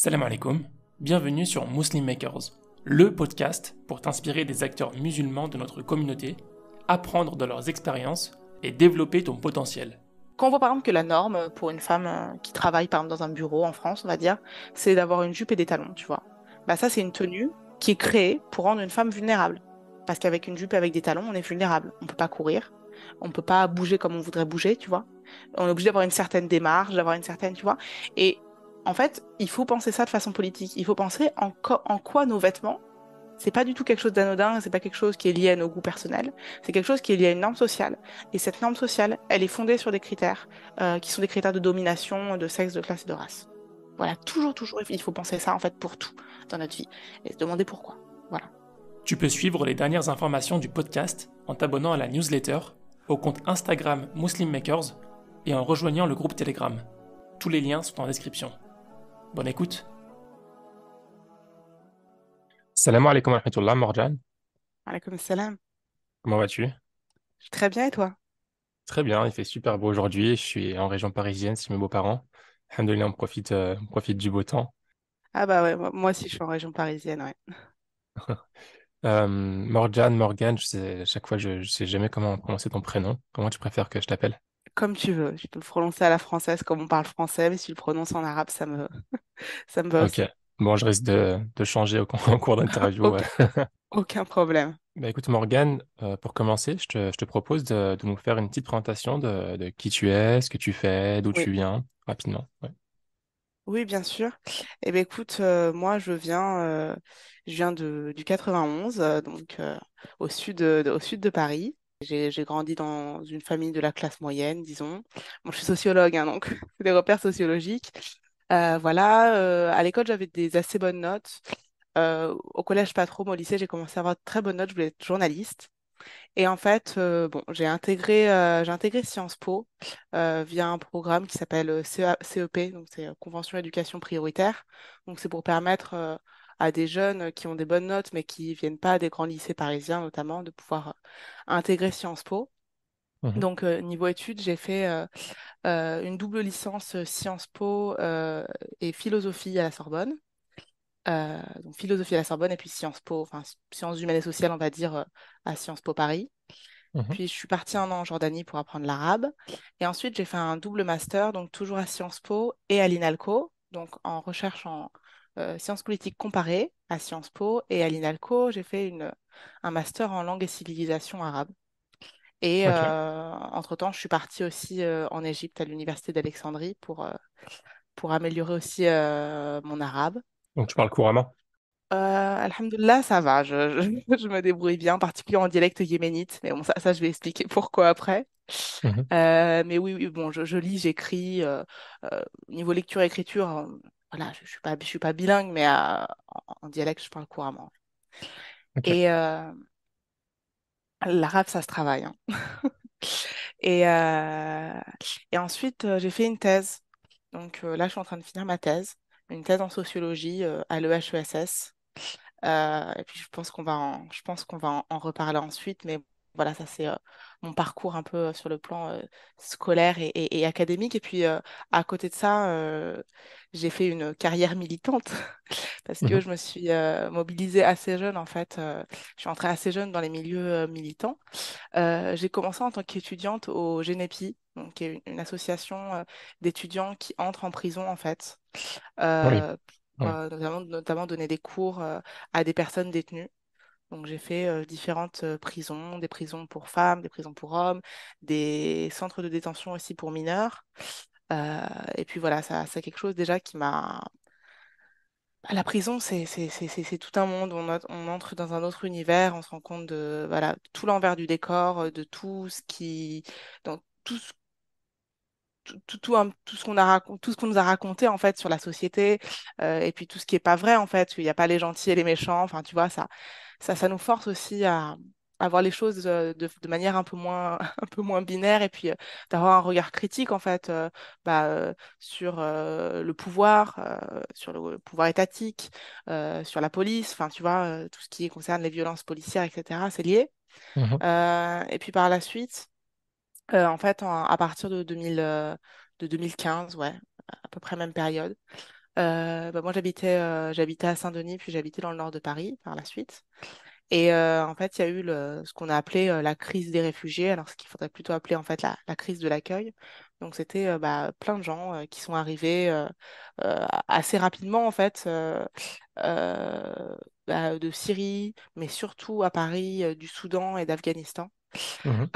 Salam alaikum, bienvenue sur Muslim Makers, le podcast pour t'inspirer des acteurs musulmans de notre communauté, apprendre de leurs expériences et développer ton potentiel. Quand on voit par exemple que la norme pour une femme qui travaille par exemple dans un bureau en France, on va dire, c'est d'avoir une jupe et des talons, tu vois. Bah ça, c'est une tenue qui est créée pour rendre une femme vulnérable. Parce qu'avec une jupe et avec des talons, on est vulnérable. On peut pas courir, on peut pas bouger comme on voudrait bouger, tu vois. On est obligé d'avoir une certaine démarche, d'avoir une certaine, tu vois. Et en fait, il faut penser ça de façon politique. Il faut penser en quoi nos vêtements, c'est pas du tout quelque chose d'anodin, c'est pas quelque chose qui est lié à nos goûts personnels, c'est quelque chose qui est lié à une norme sociale. Et cette norme sociale, elle est fondée sur des critères qui sont des critères de domination, de sexe, de classe et de race. Voilà, toujours, il faut penser ça en fait pour tout dans notre vie et se demander pourquoi. Voilà. Tu peux suivre les dernières informations du podcast en t'abonnant à la newsletter, au compte Instagram Muslim Makers et en rejoignant le groupe Telegram. Tous les liens sont en description. Bonne écoute. Salam alaikum wa rahmatullah, Morjan. Alaykoum salam. Comment vas-tu? Je suis très bien et toi? Très bien, il fait super beau aujourd'hui. Je suis en région parisienne, chez mes beaux-parents. Alhamdoulilah, on profite du beau temps. Ah bah ouais, moi aussi je suis en région parisienne, ouais. Morgan, à chaque fois, je sais jamais comment prononcer ton prénom. Comment tu préfères que je t'appelle? Comme tu veux, je peux le prononcer à la française comme on parle français, mais si tu le prononces en arabe, ça me va Ok. aussi. Bon, je risque de changer en cours d'interview. Aucun, aucun problème. Bah, écoute, Morgan, pour commencer, je te propose de nous faire une petite présentation de qui tu es, ce que tu fais, d'où Oui. tu viens, rapidement. Ouais. Oui, bien sûr. Eh bien, écoute, moi, je viens du 91, donc au sud de Paris. J'ai grandi dans une famille de la classe moyenne, disons. Bon, je suis sociologue, hein, donc c'est des repères sociologiques. Voilà, à l'école, j'avais des assez bonnes notes. Au collège, pas trop, mais au lycée, j'ai commencé à avoir de très bonnes notes. Je voulais être journaliste. Et en fait, bon, j'ai intégré Sciences Po via un programme qui s'appelle CEP, donc c'est Convention éducation prioritaire. Donc c'est pour permettre à des jeunes qui ont des bonnes notes mais qui viennent pas des grands lycées parisiens notamment de pouvoir intégrer Sciences Po. Mhm. Donc niveau études, j'ai fait une double licence Sciences Po et philosophie à la Sorbonne. Donc philosophie à la Sorbonne et puis Sciences Po, enfin sciences humaines et sociales, on va dire, à Sciences Po Paris. Mhm. Puis je suis partie un an en Jordanie pour apprendre l'arabe. Et ensuite, j'ai fait un double master, donc toujours à Sciences Po et à l'INALCO, donc en recherche en sciences politiques comparées à Sciences Po. Et à l'INALCO, j'ai fait un master en langue et civilisation arabe. Et Ok. entre-temps, je suis partie aussi en Égypte à l'université d'Alexandrie pour améliorer aussi mon arabe. Donc tu parles couramment. Alhamdoulilah, ça va, je me débrouille bien, en particulier en dialecte yéménite, mais bon, ça je vais expliquer pourquoi après. Mhm. Mais oui, bon, je lis, j'écris. Niveau lecture et écriture, voilà, je suis pas bilingue, mais en dialecte, je parle couramment. Ok. Et l'arabe, ça se travaille, hein. Et, euh, et ensuite, j'ai fait une thèse. Donc là, je suis en train de finir ma thèse, une thèse en sociologie à l'EHESS. Et puis je pense qu'on va en reparler ensuite, mais voilà, ça c'est mon parcours un peu sur le plan scolaire et académique. Et puis à côté de ça, j'ai fait une carrière militante parce que Mhm. je me suis mobilisée assez jeune en fait. Je suis entrée assez jeune dans les milieux militants. J'ai commencé en tant qu'étudiante au GENEPI, donc qui est une association d'étudiants qui entrent en prison en fait Oui. pour Oui. notamment donner des cours à des personnes détenues. Donc j'ai fait différentes prisons, des prisons pour femmes, des prisons pour hommes, des centres de détention aussi pour mineurs. Euh, et puis voilà, ça c'est quelque chose déjà qui m'a... La prison, c'est tout un monde. On entre dans un autre univers, on se rend compte de voilà, tout l'envers du décor, de tout ce qui... dans tout ce tout ce qu'on a tout ce qu'on nous a raconté en fait sur la société et puis tout ce qui est pas vrai en fait, qu'il n'y a pas les gentils et les méchants. Enfin, tu vois, ça nous force aussi à voir les choses de manière un peu moins, un peu moins binaire et puis d'avoir un regard critique en fait sur le pouvoir, sur le pouvoir étatique, sur la police. Enfin, tu vois, tout ce qui concerne les violences policières, etc. C'est lié. Mhm. Et puis par la suite. À partir de 2015, ouais, à peu près même période, Bah, moi, j'habitais à Saint-Denis, puis j'habitais dans le nord de Paris par la suite. Et en fait, il y a eu ce qu'on a appelé la crise des réfugiés, alors ce qu'il faudrait plutôt appeler en fait la crise de l'accueil. Donc, c'était bah, plein de gens qui sont arrivés assez rapidement en fait bah, de Syrie, mais surtout à Paris, du Soudan et d'Afghanistan. Mhm.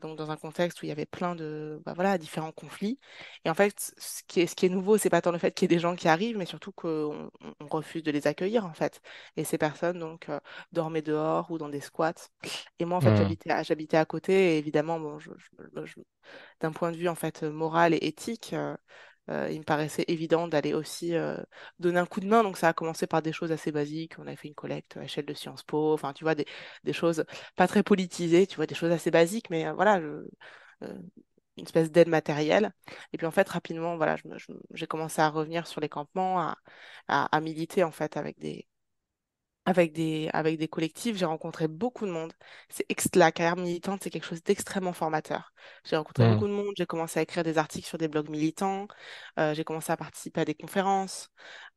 Donc dans un contexte où il y avait plein de bah, voilà, différents conflits. Et en fait, ce qui est nouveau, c'est pas tant le fait qu'il y ait des gens qui arrivent, mais surtout qu'on refuse de les accueillir en fait. Et ces personnes donc dormaient dehors ou dans des squats. Et moi en fait Mhm. j'habitais à côté. Et évidemment, bon, d'un point de vue en fait moral et éthique, il me paraissait évident d'aller aussi donner un coup de main. Donc ça a commencé par des choses assez basiques. On a fait une collecte à l'échelle de Sciences Po. Enfin, tu vois, des choses pas très politisées, tu vois, des choses assez basiques, mais voilà, euh, une espèce d'aide matérielle. Et puis en fait, rapidement, voilà, j'ai commencé à revenir sur les campements, à militer en fait avec des collectifs. J'ai rencontré beaucoup de monde. La carrière militante, c'est quelque chose d'extrêmement formateur. J'ai rencontré beaucoup Mhm. de monde. J'ai commencé à écrire des articles sur des blogs militants. J'ai commencé à participer à des conférences.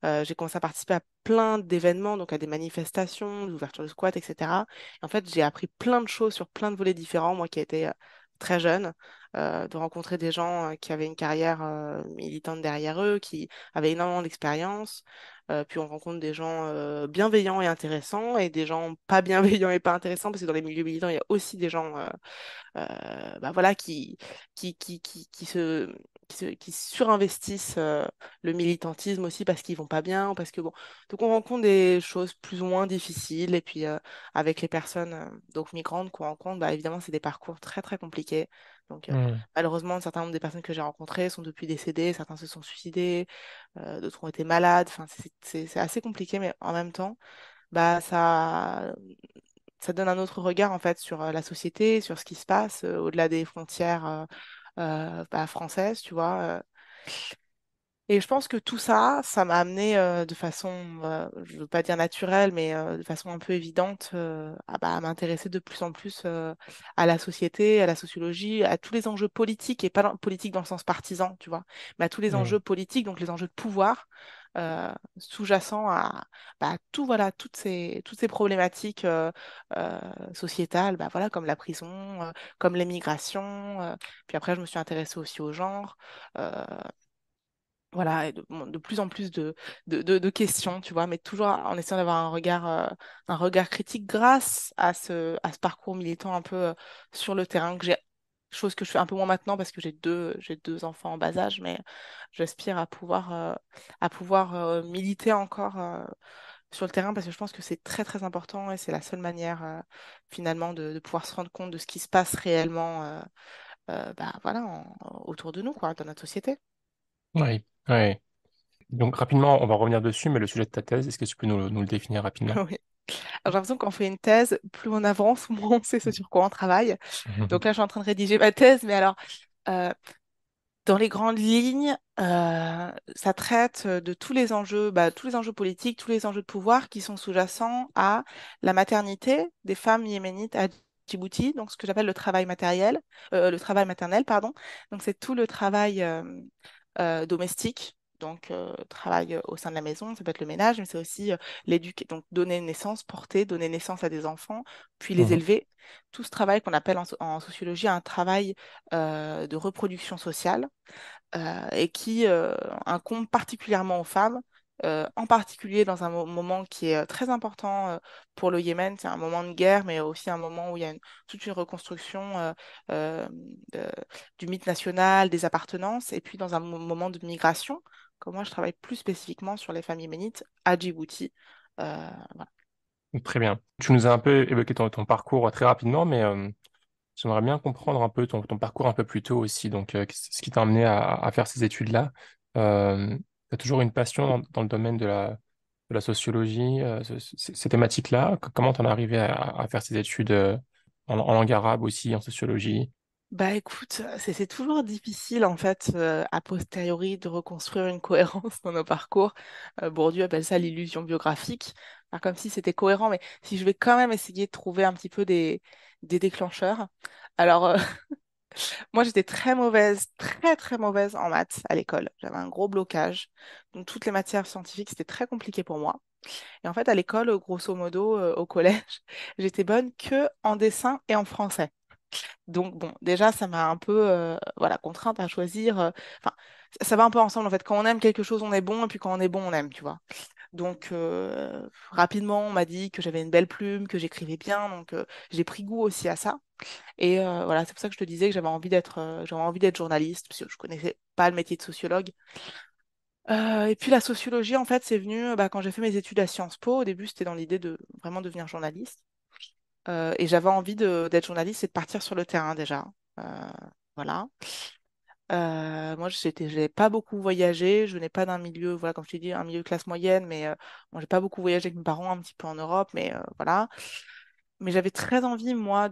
J'ai commencé à participer à plein d'événements, donc à des manifestations, d'ouverture de squats, etc. Et en fait, j'ai appris plein de choses sur plein de volets différents, moi qui étais très jeune, de rencontrer des gens qui avaient une carrière militante derrière eux, qui avaient énormément d'expérience. Puis on rencontre des gens bienveillants et intéressants et des gens pas bienveillants et pas intéressants parce que dans les milieux militants, il y a aussi des gens bah voilà, qui, qui, qui, qui se, qui surinvestissent le militantisme aussi parce qu'ils vont pas bien, parce que bon. Donc on rencontre des choses plus ou moins difficiles et puis avec les personnes donc migrantes qu'on rencontre, bah évidemment c'est des parcours très très compliqués. Donc Mhm. malheureusement, un certain nombre des personnes que j'ai rencontrées sont depuis décédées, certains se sont suicidés, d'autres ont été malades. Enfin, c'est assez compliqué, mais en même temps, bah ça donne un autre regard en fait sur la société, sur ce qui se passe au-delà des frontières bah, françaises, tu vois. Et je pense que tout ça, ça m'a amené de façon, je veux pas dire naturelle, mais de façon un peu évidente à m'intéresser de plus en plus à la société, à la sociologie, à tous les enjeux politiques, et pas politiques dans le sens partisan, tu vois, mais à tous les Mhm. enjeux politiques, donc les enjeux de pouvoir sous-jacents à tout, voilà, toutes ces problématiques sociétales, bah, voilà, comme la prison, comme l'émigration. Puis après, je me suis intéressée aussi au genre. euh, voilà, et de plus en plus de questions, tu vois, mais toujours en essayant d'avoir un regard critique grâce à ce parcours militant un peu sur le terrain chose que je fais un peu moins maintenant parce que j'ai deux enfants en bas âge, mais j'aspire à pouvoir militer encore sur le terrain parce que je pense que c'est très très important et c'est la seule manière finalement de pouvoir se rendre compte de ce qui se passe réellement bah, voilà, autour de nous, quoi, dans notre société. Oui, oui. Donc rapidement, on va revenir dessus, mais le sujet de ta thèse, est-ce que tu peux nous le définir rapidement? Oui. Alors, j'ai l'impression qu'on fait une thèse, plus on avance, moins on sait ce sur quoi on travaille. Mhm. Donc là, je suis en train de rédiger ma thèse, mais alors, euh, dans les grandes lignes, ça traite de tous les enjeux, bah, tous les enjeux politiques, tous les enjeux de pouvoir qui sont sous-jacents à la maternité des femmes yéménites à Djibouti, donc ce que j'appelle le travail maternel, pardon. Donc c'est tout le travail domestique. Donc, travail au sein de la maison, ça peut être le ménage, mais c'est aussi l'éduquer, donc donner naissance, porter, donner naissance à des enfants, puis les Mhm. élever. Tout ce travail qu'on appelle en sociologie un travail de reproduction sociale et qui incombe particulièrement aux femmes, en particulier dans un moment qui est très important pour le Yémen. C'est un moment de guerre, mais aussi un moment où il y a toute une reconstruction euh, de- du mythe national, des appartenances, et puis dans un moment de migration. Comme moi, je travaille plus spécifiquement sur les femmes yéménites à Djibouti. Voilà. Très bien. Tu nous as un peu évoqué ton parcours très rapidement, mais j'aimerais bien comprendre un peu ton parcours un peu plus tôt aussi. Donc, ce qui t'a amené à faire ces études-là. Tu as toujours une passion dans le domaine de la sociologie, ces thématiques-là. Comment t'en es arrivé à faire ces études en langue arabe aussi, en sociologie? Bah écoute, c'est toujours difficile en fait a posteriori de reconstruire une cohérence dans nos parcours. Bourdieu appelle ça l'illusion biographique, alors, comme si c'était cohérent, mais si je vais quand même essayer de trouver un petit peu des déclencheurs. Alors Moi, j'étais très mauvaise, très très mauvaise en maths à l'école. J'avais un gros blocage. Donc, toutes les matières scientifiques, c'était très compliqué pour moi. Et en fait, à l'école, grosso modo, au collège, j'étais bonne que en dessin et en français. Donc, bon, déjà, ça m'a un peu voilà, contrainte à choisir. Enfin, ça va un peu ensemble, en fait. Quand on aime quelque chose, on est bon. Et puis quand on est bon, on aime, tu vois. Donc, rapidement, on m'a dit que j'avais une belle plume, que j'écrivais bien. Donc, j'ai pris goût aussi à ça. Et voilà, c'est pour ça que je te disais que j'avais envie d'être journaliste, parce que je connaissais pas le métier de sociologue. Et puis la sociologie, en fait, c'est venu quand j'ai fait mes études à Sciences Po. Au début, c'était dans l'idée de vraiment devenir journaliste. Et j'avais envie d'être journaliste et de partir sur le terrain déjà. Euh, voilà. Moi, j'ai pas beaucoup voyagé. Je venais pas d'un milieu, voilà, comme je t'ai dit, un milieu classe moyenne, mais bon, j'ai pas beaucoup voyagé avec mes parents, un petit peu en Europe, mais voilà. Mais j'avais très envie, moi,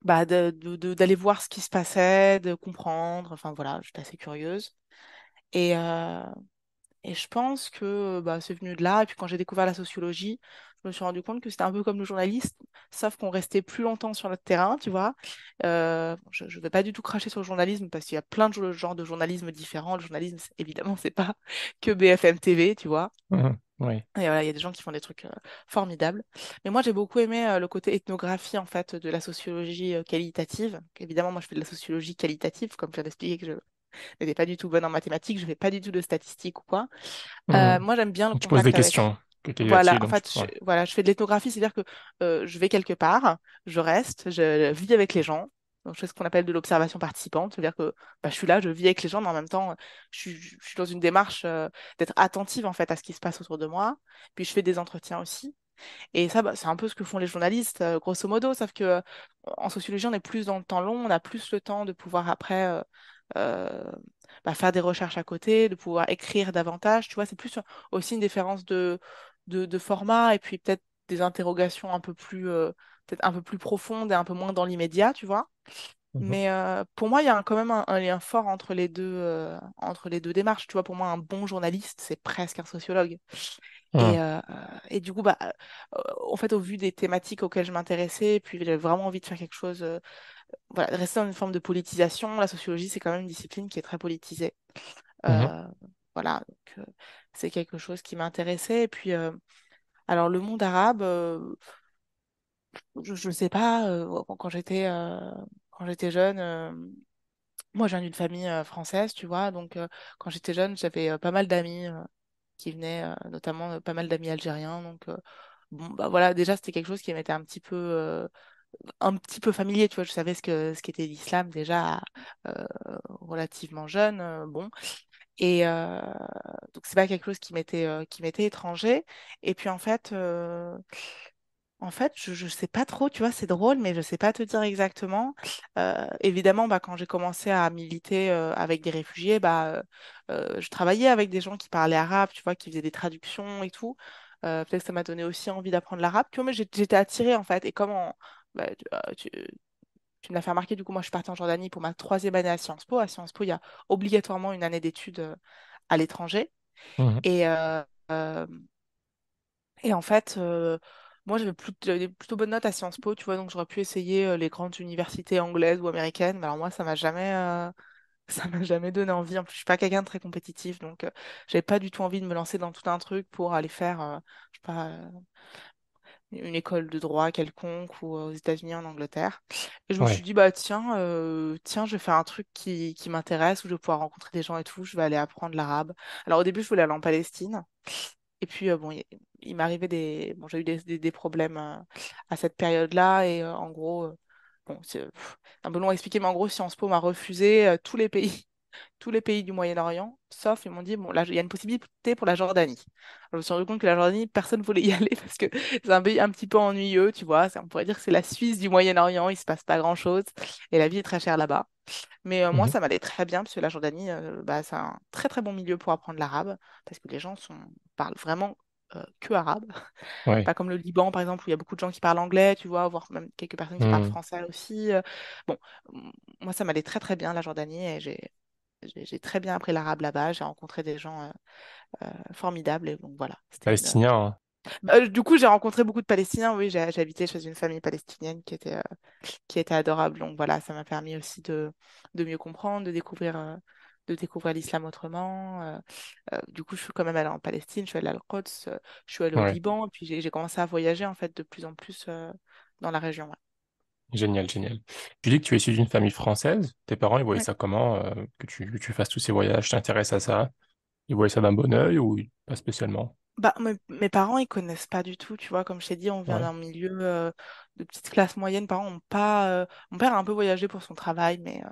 d'aller voir ce qui se passait, de comprendre. Enfin, voilà, j'étais assez curieuse. Et, euh, Et je pense que c'est venu de là. Et puis quand j'ai découvert la sociologie, je me suis rendu compte que c'était un peu comme le journaliste, sauf qu'on restait plus longtemps sur notre terrain, tu vois. Je ne vais pas du tout cracher sur le journalisme parce qu'il y a plein de genres de journalisme différents. Le journalisme, évidemment, c'est pas que BFM TV, tu vois. Mhm. Oui. Et voilà, il y a des gens qui font des trucs formidables. Mais moi, j'ai beaucoup aimé le côté ethnographie, en fait, de la sociologie qualitative. Évidemment, moi, je fais de la sociologie qualitative, comme je viens d'expliquer que je n'étais pas du tout bonne en mathématiques, je fais pas du tout de statistiques ou quoi. Mhm. Moi, j'aime bien le Tu poses des contact avec. questions Voilà, qualitatives, en donc fait, ouais. voilà, je fais de l'ethnographie, c'est-à-dire que je vais quelque part, je reste, je vis avec les gens. Donc, je fais ce qu'on appelle de l'observation participante, c'est-à-dire que je suis là, je vis avec les gens, mais en même temps, je suis dans une démarche d'être attentive en fait à ce qui se passe autour de moi. Puis je fais des entretiens aussi. Et ça, c'est un peu ce que font les journalistes, grosso modo, sauf que en sociologie, on est plus dans le temps long, on a plus le temps de pouvoir après euh, faire des recherches à côté, de pouvoir écrire davantage. Tu vois, c'est plus aussi une différence de format et puis peut-être des interrogations un peu plus, peut-être un peu plus profondes et un peu moins dans l'immédiat, tu vois. Mhm. Mais pour moi, il y a quand même un lien fort entre les deux démarches. Tu vois, pour moi, un bon journaliste, c'est presque un sociologue. Et, Mhm. euh, et du coup, en fait, au vu des thématiques auxquelles je m'intéressais, puis j'avais vraiment envie de faire quelque chose, voilà, de rester dans une forme de politisation. La sociologie, c'est quand même une discipline qui est très politisée. Mhm. Euh, voilà, donc c'est quelque chose qui m'intéressait. Et puis, alors, le monde arabe, je ne sais pas, quand j'étais jeune, moi, je viens d'une famille française, tu vois, donc quand j'étais jeune, j'avais pas mal d'amis qui venaient, notamment pas mal d'amis algériens. Donc, bon, bah voilà, déjà, c'était quelque chose qui m'était un petit peu familier, tu vois. Je savais ce qu'était l'islam déjà relativement jeune, bon. Et donc, c'est pas quelque chose qui m'était étranger. Et puis, en fait, je sais pas trop, tu vois, c'est drôle, mais je sais pas te dire exactement. Évidemment, quand j'ai commencé à militer avec des réfugiés, je travaillais avec des gens qui parlaient arabe, tu vois, qui faisaient des traductions et tout. Peut-être que ça m'a donné aussi envie d'apprendre l'arabe, tu vois, mais j'étais attirée en fait. Et comment tu me l'as fait remarquer, du coup, moi, je suis partie en Jordanie pour ma troisième année à Sciences Po. À Sciences Po, il y a obligatoirement une année d'études à l'étranger. Mhm. Et, euh, Et en fait, moi, j'avais des plutôt bonnes notes à Sciences Po, tu vois, donc j'aurais pu essayer les grandes universités anglaises ou américaines. Mais alors moi, ça m'a jamais donné envie. En plus, je suis pas quelqu'un de très compétitif, donc j'avais pas du tout envie de me lancer dans tout un truc pour aller faire, je sais pas, une école de droit quelconque ou aux États-Unis, en Angleterre. Et je me suis Ouais. dit, bah tiens, je vais faire un truc qui m'intéresse, où je vais pouvoir rencontrer des gens et tout. Je vais aller apprendre l'arabe. Alors au début, je voulais aller en Palestine. Et puis, bon, il m'arrivait Bon, j'ai eu des problèmes à cette période-là. Et en gros, bon, c'est un peu long à expliquer, mais en gros, Sciences Po m'a refusé tous les pays du Moyen-Orient, sauf, ils m'ont dit, bon, là, il y a une possibilité pour la Jordanie. Je me suis rendu compte que la Jordanie, personne ne voulait y aller parce que c'est un pays un petit peu ennuyeux, tu vois. On pourrait dire que c'est la Suisse du Moyen-Orient, il se passe pas grand-chose. Et la vie est très chère là-bas. Mais moi, Mhm. ça m'allait très bien parce que la Jordanie, c'est un très très bon milieu pour apprendre l'arabe parce que les gens parlent vraiment que arabe. Ouais. Pas comme le Liban, par exemple, où il y a beaucoup de gens qui parlent anglais, tu vois, voire même quelques personnes qui parlent Mhm. français aussi. Bon, moi, ça m'allait très très bien, la Jordanie, et j'ai très bien appris l'arabe là-bas. J'ai rencontré des gens formidables et donc voilà, c'était une. Palestinien, hein. Du coup, j'ai rencontré beaucoup de Palestiniens. Oui, j'ai habité chez une famille palestinienne qui était adorable. Donc voilà, ça m'a permis aussi de mieux comprendre, de découvrir l'islam autrement. Du coup, je suis quand même allée en Palestine, je suis allée à Al-Quds, je suis allée au Ouais, Liban, et puis j'ai commencé à voyager en fait de plus en plus dans la région. Ouais. génial, génial. Tu dis que tu es issu d'une famille française. Tes parents, ils voyaient Ouais. ça comment, que tu fasses tous ces voyages, t'intéresses à ça? Ils voyaient ça d'un bon œil ou pas spécialement? Bah, mes parents, ils connaissent pas du tout, tu vois. Comme je t'ai dit, on vient Ouais. d'un milieu de petite classe moyenne. Parents ont pas, mon père a un peu voyagé pour son travail, mais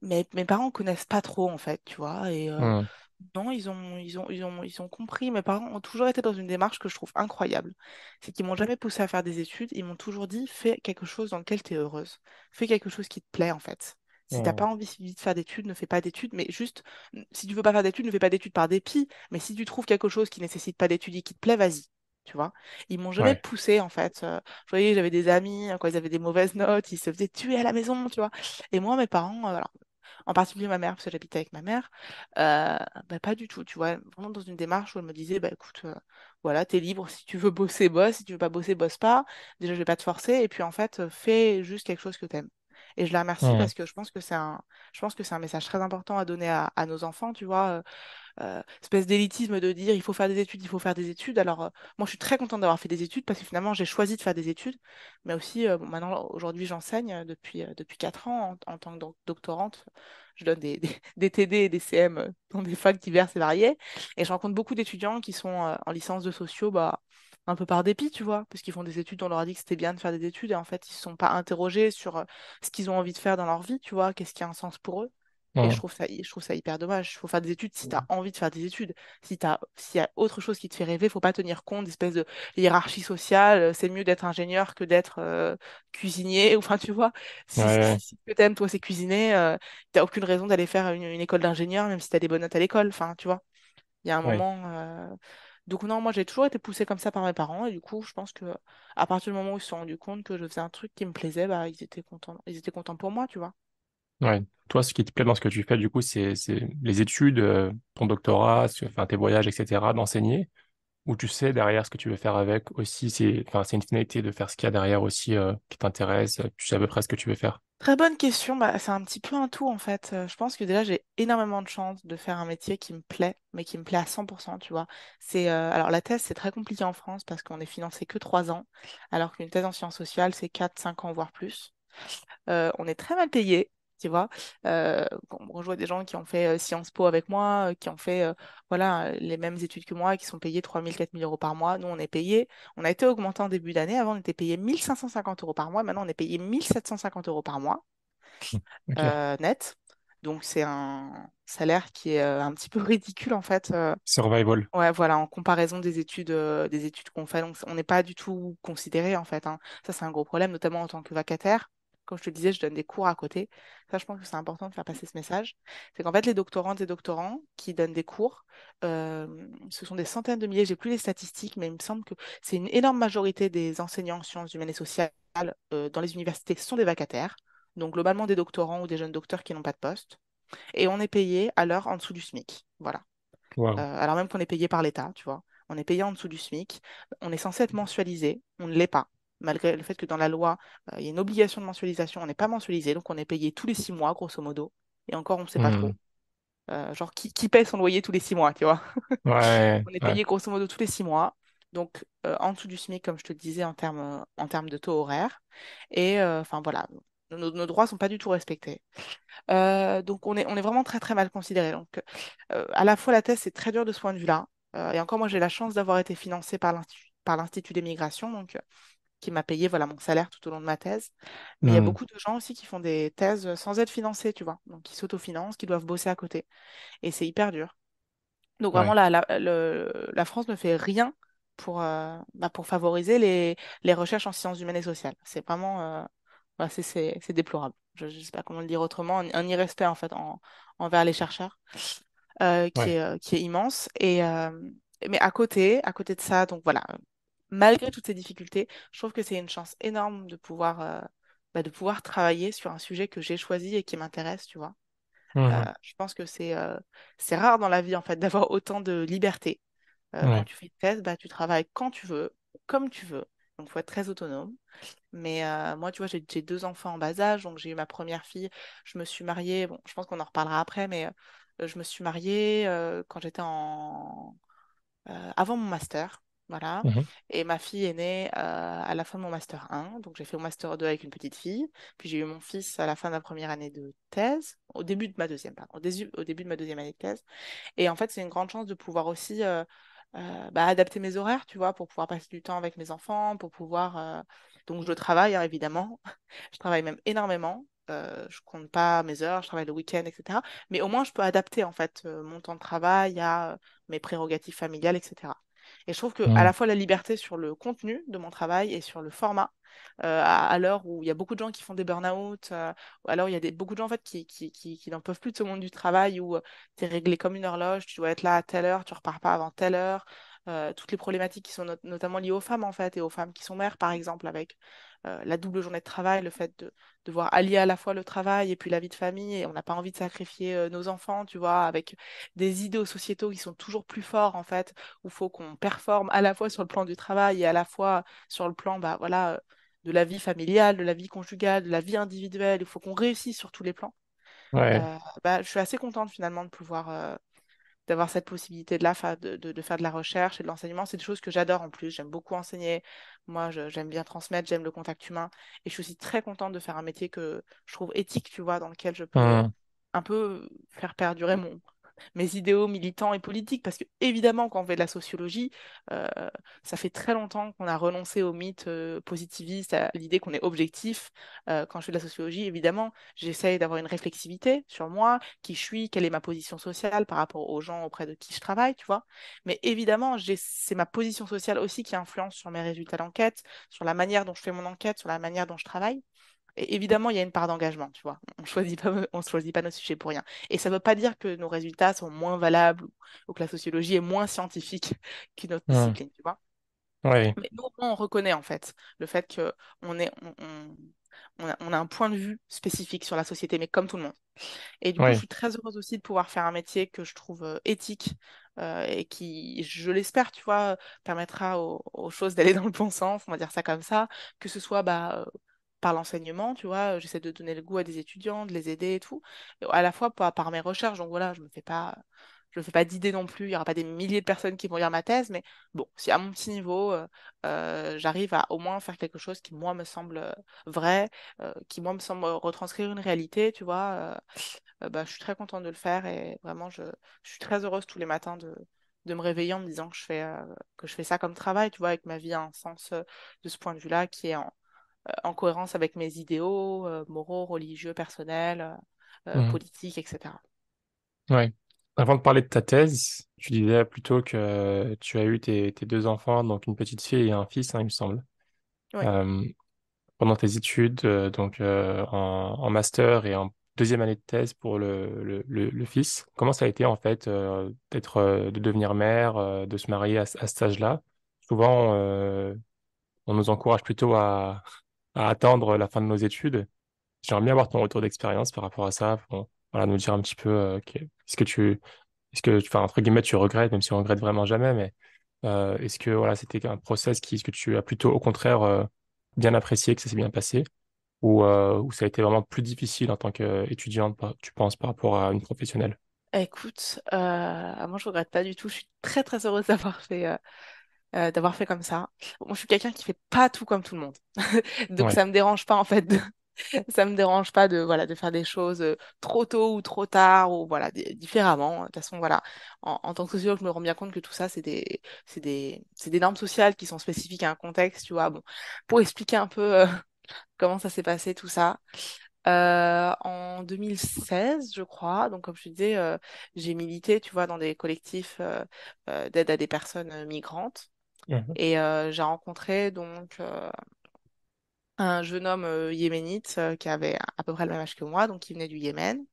mes parents connaissent pas trop, en fait, tu vois. Et Hmm. non, ils ont compris. Mes parents ont toujours été dans une démarche que je trouve incroyable. C'est qu'ils m'ont jamais poussé à faire des études. Ils m'ont toujours dit, fais quelque chose dans lequel tu es heureuse. Fais quelque chose qui te plaît, en fait. Si t'as Hmm. pas envie de faire d'études, ne fais pas d'études. Mais juste, si tu veux pas faire d'études, ne fais pas d'études par dépit. Mais si tu trouves quelque chose qui nécessite pas d'études et qui te plaît, vas-y. Tu vois, ils m'ont jamais Ouais. poussé en fait. Je voyais, j'avais des amis, quand ils avaient des mauvaises notes, ils se faisaient tuer à la maison, tu vois. Et moi, mes parents, en particulier ma mère, parce que j'habitais avec ma mère, bah, pas du tout, tu vois, vraiment dans une démarche où elle me disait, bah écoute, voilà, t'es libre, si tu veux bosser, bosse, si tu veux pas bosser, bosse pas, déjà je vais pas te forcer, et puis en fait, fais juste quelque chose que t'aimes. Et je la remercie Hmm. parce que je pense que c'est un message très important à donner à nos enfants, tu vois, espèce d'élitisme de dire il faut faire des études, il faut faire des études. Alors, moi, je suis très contente d'avoir fait des études parce que finalement, j'ai choisi de faire des études. Mais aussi, bon, maintenant, aujourd'hui, j'enseigne depuis 4 ans en tant que doctorante. Je donne des TD et des CM dans des facs diverses et variées. Et je rencontre beaucoup d'étudiants qui sont en licence de sociaux, bah, un peu par dépit, tu vois, parce qu'ils font des études, on leur a dit que c'était bien de faire des études et en fait, ils ne se sont pas interrogés sur ce qu'ils ont envie de faire dans leur vie, tu vois, qu'est-ce qui a un sens pour eux. Et Hmm. je trouve ça hyper dommage. Il faut faire des études si tu as envie de faire des études. S'il y a autre chose qui te fait rêver, faut pas tenir compte d'espèce de hiérarchie sociale. C'est mieux d'être ingénieur que d'être cuisinier. Enfin, tu vois, Ouais, ouais. si ce que t'aimes, toi, c'est cuisiner, t'as aucune raison d'aller faire une école d'ingénieur, même si tu as des bonnes notes à l'école. Enfin, tu vois, il y a un Ouais. moment. Donc, non, moi, j'ai toujours été poussée comme ça par mes parents. Et du coup, je pense que à partir du moment où ils se sont rendus compte que je faisais un truc qui me plaisait, bah, ils étaient contents. Ils étaient contents pour moi, tu vois. Ouais. Toi, ce qui te plaît dans ce que tu fais, du coup, c'est les études, ton doctorat, enfin, tes voyages, etc., d'enseigner, ou tu sais derrière ce que tu veux faire avec aussi, enfin, c'est une finalité de faire ce qu'il y a derrière aussi qui t'intéresse, tu sais à peu près ce que tu veux faire. Très bonne question. Bah, c'est un petit peu un tout en fait. Je pense que déjà j'ai énormément de chance de faire un métier qui me plaît, mais qui me plaît à 100%, tu vois. Alors la thèse c'est très compliqué en France parce qu'on est financé que 3 ans, alors qu'une thèse en sciences sociales c'est 4, 5 ans voire plus. On est très mal payé, tu vois. On rejoint des gens qui ont fait Sciences Po avec moi, qui ont fait voilà, les mêmes études que moi, qui sont payés 3 000, 4 000 € par mois. Nous, on est payé, on a été augmenté en début d'année. Avant, on était payé 1 550 € par mois. Maintenant, on est payé 1 750 € par mois Hmm. Ok. net. Donc, c'est un salaire qui est un petit peu ridicule, en fait. Survival. Ouais, voilà, en comparaison des études qu'on fait, donc on n'est pas du tout considéré en fait, hein. Ça, c'est un gros problème, notamment en tant que vacataire. Comme je te le disais, je donne des cours à côté. Ça, je pense que c'est important de faire passer ce message. C'est qu'en fait, les doctorantes et doctorants qui donnent des cours, ce sont des centaines de milliers, j'ai plus les statistiques, mais il me semble que c'est une énorme majorité des enseignants en sciences humaines et sociales dans les universités sont des vacataires. Donc, globalement, des doctorants ou des jeunes docteurs qui n'ont pas de poste. Et on est payé à l'heure en dessous du SMIC. Voilà. Waouh. Alors même qu'on est payé par l'État, tu vois. On est payé en dessous du SMIC. On est censé être mensualisé. On ne l'est pas. Malgré le fait que dans la loi, il y a une obligation de mensualisation, on n'est pas mensualisé. Donc on est payé tous les 6 mois, grosso modo. Et encore, on ne sait pas Hmm. trop. Genre, qui paie son loyer tous les 6 mois, tu vois. Ouais, On est ouais. payé grosso modo tous les 6 mois. Donc en dessous du SMIC, comme je te le disais, en termes de taux horaire. Et enfin voilà, nos droits ne sont pas du tout respectés. Donc on est vraiment très très mal considéré. Donc à la fois la thèse c'est très dur de ce point de vue-là. Et encore moi j'ai la chance d'avoir été financée par l'Institut des migrations, donc qui m'a payé voilà mon salaire tout au long de ma thèse. Mais il y a Hmm. beaucoup de gens aussi qui font des thèses sans être financés, tu vois. Donc qui s'autofinancent, qui doivent bosser à côté. Et c'est hyper dur. Donc vraiment Ouais. la France ne fait rien pour favoriser les recherches en sciences humaines et sociales. C'est vraiment voilà, c'est déplorable. Je ne sais pas comment le dire autrement, un irrespect en fait envers les chercheurs Ouais. qui est immense. Mais à côté de ça, donc voilà, malgré toutes ces difficultés, je trouve que c'est une chance énorme de pouvoir travailler sur un sujet que j'ai choisi et qui m'intéresse, tu vois. Mhm. Je pense que c'est rare dans la vie en fait d'avoir autant de liberté. Quand Ouais. tu fais une thèse, bah, tu travailles quand tu veux, comme tu veux. Donc, il faut être très autonome. Mais moi, tu vois, j'ai deux enfants en bas âge, donc j'ai eu ma première fille. Je me suis mariée, bon, je pense qu'on en reparlera après, mais je me suis mariée quand j'étais avant mon master. Voilà. Mhm. Et ma fille est née à la fin de mon master 1. Donc j'ai fait mon master 2 avec une petite fille. Puis j'ai eu mon fils à la fin de la première année de thèse, au début de ma deuxième, pardon, au début de ma deuxième année de thèse. Et en fait, c'est une grande chance de pouvoir aussi adapter mes horaires, tu vois, pour pouvoir passer du temps avec mes enfants, pour pouvoir. Donc, je travaille, hein, évidemment. Je travaille même énormément. Je compte pas mes heures, je travaille le week-end, etc. Mais au moins, je peux adapter, en fait, mon temps de travail à mes prérogatives familiales, etc. Et je trouve que à la Mhm. fois la liberté sur le contenu de mon travail et sur le format, à l'heure où il y a beaucoup de gens qui font des burn-out, ou alors il y a beaucoup de gens en fait qui n'en peuvent plus de ce monde du travail où tu es réglé comme une horloge, tu dois être là à telle heure, tu repars pas avant telle heure. Toutes les problématiques qui sont notamment liées aux femmes en fait et aux femmes qui sont mères par exemple avec la double journée de travail, le fait de devoir allier à la fois le travail et puis la vie de famille et on n'a pas envie de sacrifier nos enfants, tu vois, avec des idéaux sociétaux qui sont toujours plus forts en fait, où il faut qu'on performe à la fois sur le plan du travail et à la fois sur le plan bah voilà de la vie familiale, de la vie conjugale, de la vie individuelle, il faut qu'on réussisse sur tous les plans. Ouais. Bah, je suis assez contente finalement de pouvoir d'avoir cette possibilité de là, de faire de la recherche et de l'enseignement. C'est des choses que j'adore en plus. J'aime beaucoup enseigner. Moi, j'aime bien transmettre, j'aime le contact humain. Et je suis aussi très contente de faire un métier que je trouve éthique, tu vois, dans lequel je peux Mhm. un peu faire perdurer mes idéaux militants et politiques, parce que évidemment, quand on fait de la sociologie, euh, ça fait très longtemps qu'on a renoncé au mythe positiviste, à l'idée qu'on est objectif. Quand je fais de la sociologie, évidemment, j'essaye d'avoir une réflexivité sur moi, qui je suis, quelle est ma position sociale par rapport aux gens auprès de qui je travaille, tu vois. Mais évidemment, c'est ma position sociale aussi qui influence sur mes résultats d'enquête, sur la manière dont je fais mon enquête, sur la manière dont je travaille. Et évidemment, il y a une part d'engagement, tu vois. On choisit pas nos sujets pour rien. Et ça ne veut pas dire que nos résultats sont moins valables ou que la sociologie est moins scientifique qu'une autre Mhm. discipline, tu vois. Ouais. Mais nous, au moins, on reconnaît en fait le fait que on a un point de vue spécifique sur la société, mais comme tout le monde. Et du coup, je Ouais. suis très heureuse aussi de pouvoir faire un métier que je trouve éthique et qui, je l'espère, tu vois, permettra aux choses d'aller dans le bon sens, on va dire ça comme ça, que ce soit par l'enseignement, tu vois, j'essaie de donner le goût à des étudiants, de les aider et tout, et à la fois par mes recherches, donc voilà, je me fais pas d'idées non plus, il y aura pas des milliers de personnes qui vont lire ma thèse, mais bon, si à mon petit niveau, j'arrive à au moins faire quelque chose qui, moi, me semble vrai, qui, moi, me semble retranscrire une réalité, tu vois, bah, je suis très contente de le faire et vraiment, je suis très heureuse tous les matins de me réveiller en me disant que je fais ça comme travail, tu vois, avec ma vie a un sens de ce point de vue-là qui est en cohérence avec mes idéaux moraux, religieux, personnels, Mhm. politiques, etc. Ouais. Avant de parler de ta thèse, tu disais plutôt que tu as eu tes deux enfants, donc une petite fille et un fils, hein, il me semble. Oui. Euh, Pendant tes études, donc en master et en deuxième année de thèse pour le fils, comment ça a été en fait de devenir mère, de se marier à cet âge-là? Souvent, on nous encourage plutôt à attendre la fin de nos études. J'aimerais bien avoir ton retour d'expérience par rapport à ça. Bon, voilà, nous dire un petit peu enfin, entre guillemets, tu regrettes, même si on regrette vraiment jamais, mais est-ce que voilà, c'était un process est-ce que tu as plutôt au contraire bien apprécié, que ça s'est bien passé, ou ça a été vraiment plus difficile en tant qu'étudiante, tu penses, par rapport à une professionnelle? Écoute, moi je regrette pas du tout. Je suis très très heureuse d'avoir fait comme ça. Moi je suis quelqu'un qui fait pas tout comme tout le monde, donc Ouais. ça me dérange pas en fait ça me dérange pas de voilà de faire des choses trop tôt ou trop tard ou voilà différemment. De toute façon voilà, en tant que sociologue, je me rends bien compte que tout ça c'est des normes sociales qui sont spécifiques à un contexte, tu vois. Bon, pour expliquer un peu comment ça s'est passé tout ça. En 2016, je crois, donc comme je te disais, j'ai milité, tu vois, dans des collectifs d'aide à des personnes migrantes. Mhm. Et j'ai rencontré donc un jeune homme yéménite qui avait à peu près le même âge que moi, donc qui venait du Yémen.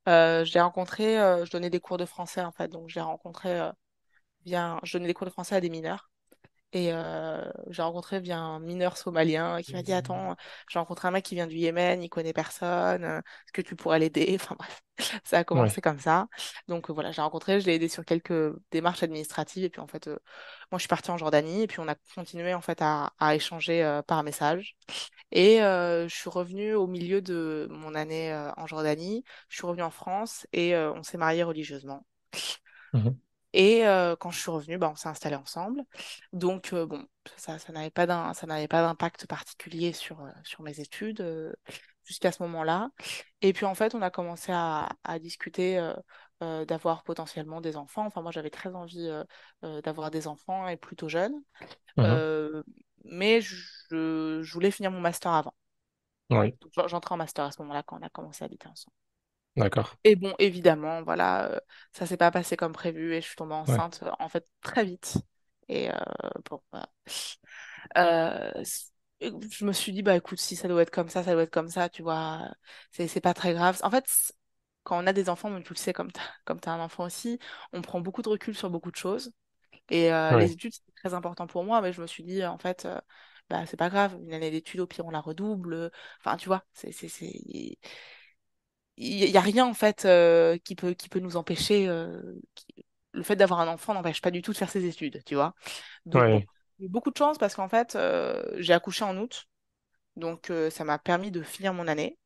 Je l'ai rencontré, je donnais des cours de français en fait, donc je l'ai rencontré je donnais des cours de français à des mineurs. Et j'ai rencontré via un mineur somalien qui m'a dit, attends, j'ai rencontré un mec qui vient du Yémen, il connaît personne, est-ce que tu pourrais l'aider? Enfin bref, ça a commencé Ouais. comme ça. Donc voilà, j'ai rencontré, je l'ai aidé sur quelques démarches administratives. Et puis en fait, moi je suis partie en Jordanie et puis on a continué en fait à échanger par message. Et je suis revenue au milieu de mon année en Jordanie. Je suis revenue en France et on s'est mariés religieusement. Mhm. Et quand je suis revenue, bah, on s'est installés ensemble. Donc, bon, ça ça n'avait pas d'impact particulier sur mes études jusqu'à ce moment-là. Et puis, en fait, on a commencé à discuter d'avoir potentiellement des enfants. Enfin, moi, j'avais très envie d'avoir des enfants et plutôt jeune. Mhm. Euh, mais je voulais finir mon master avant. Oui, Donc, j'entrais en master à ce moment-là quand on a commencé à habiter ensemble. d'accord. Et bon, évidemment, voilà, ça s'est pas passé comme prévu et je suis tombée Ouais. enceinte en fait très vite. Et bon, voilà. Et je me suis dit, bah écoute, si ça doit être comme ça doit être comme ça, tu vois, c'est pas très grave. En fait, quand on a des enfants, mais tu le sais, comme t'as un enfant aussi, on prend beaucoup de recul sur beaucoup de choses. Et les Oui, études, c'est très important pour moi, mais je me suis dit, en fait, bah c'est pas grave, une année d'études, au pire, on la redouble. Enfin, tu vois, il y a rien en fait qui peut nous empêcher. Le fait d'avoir un enfant n'empêche pas du tout de faire ses études, tu vois. Donc bon, oui, j'ai eu beaucoup de chance parce qu'en fait, j'ai accouché en août, donc ça m'a permis de finir mon année.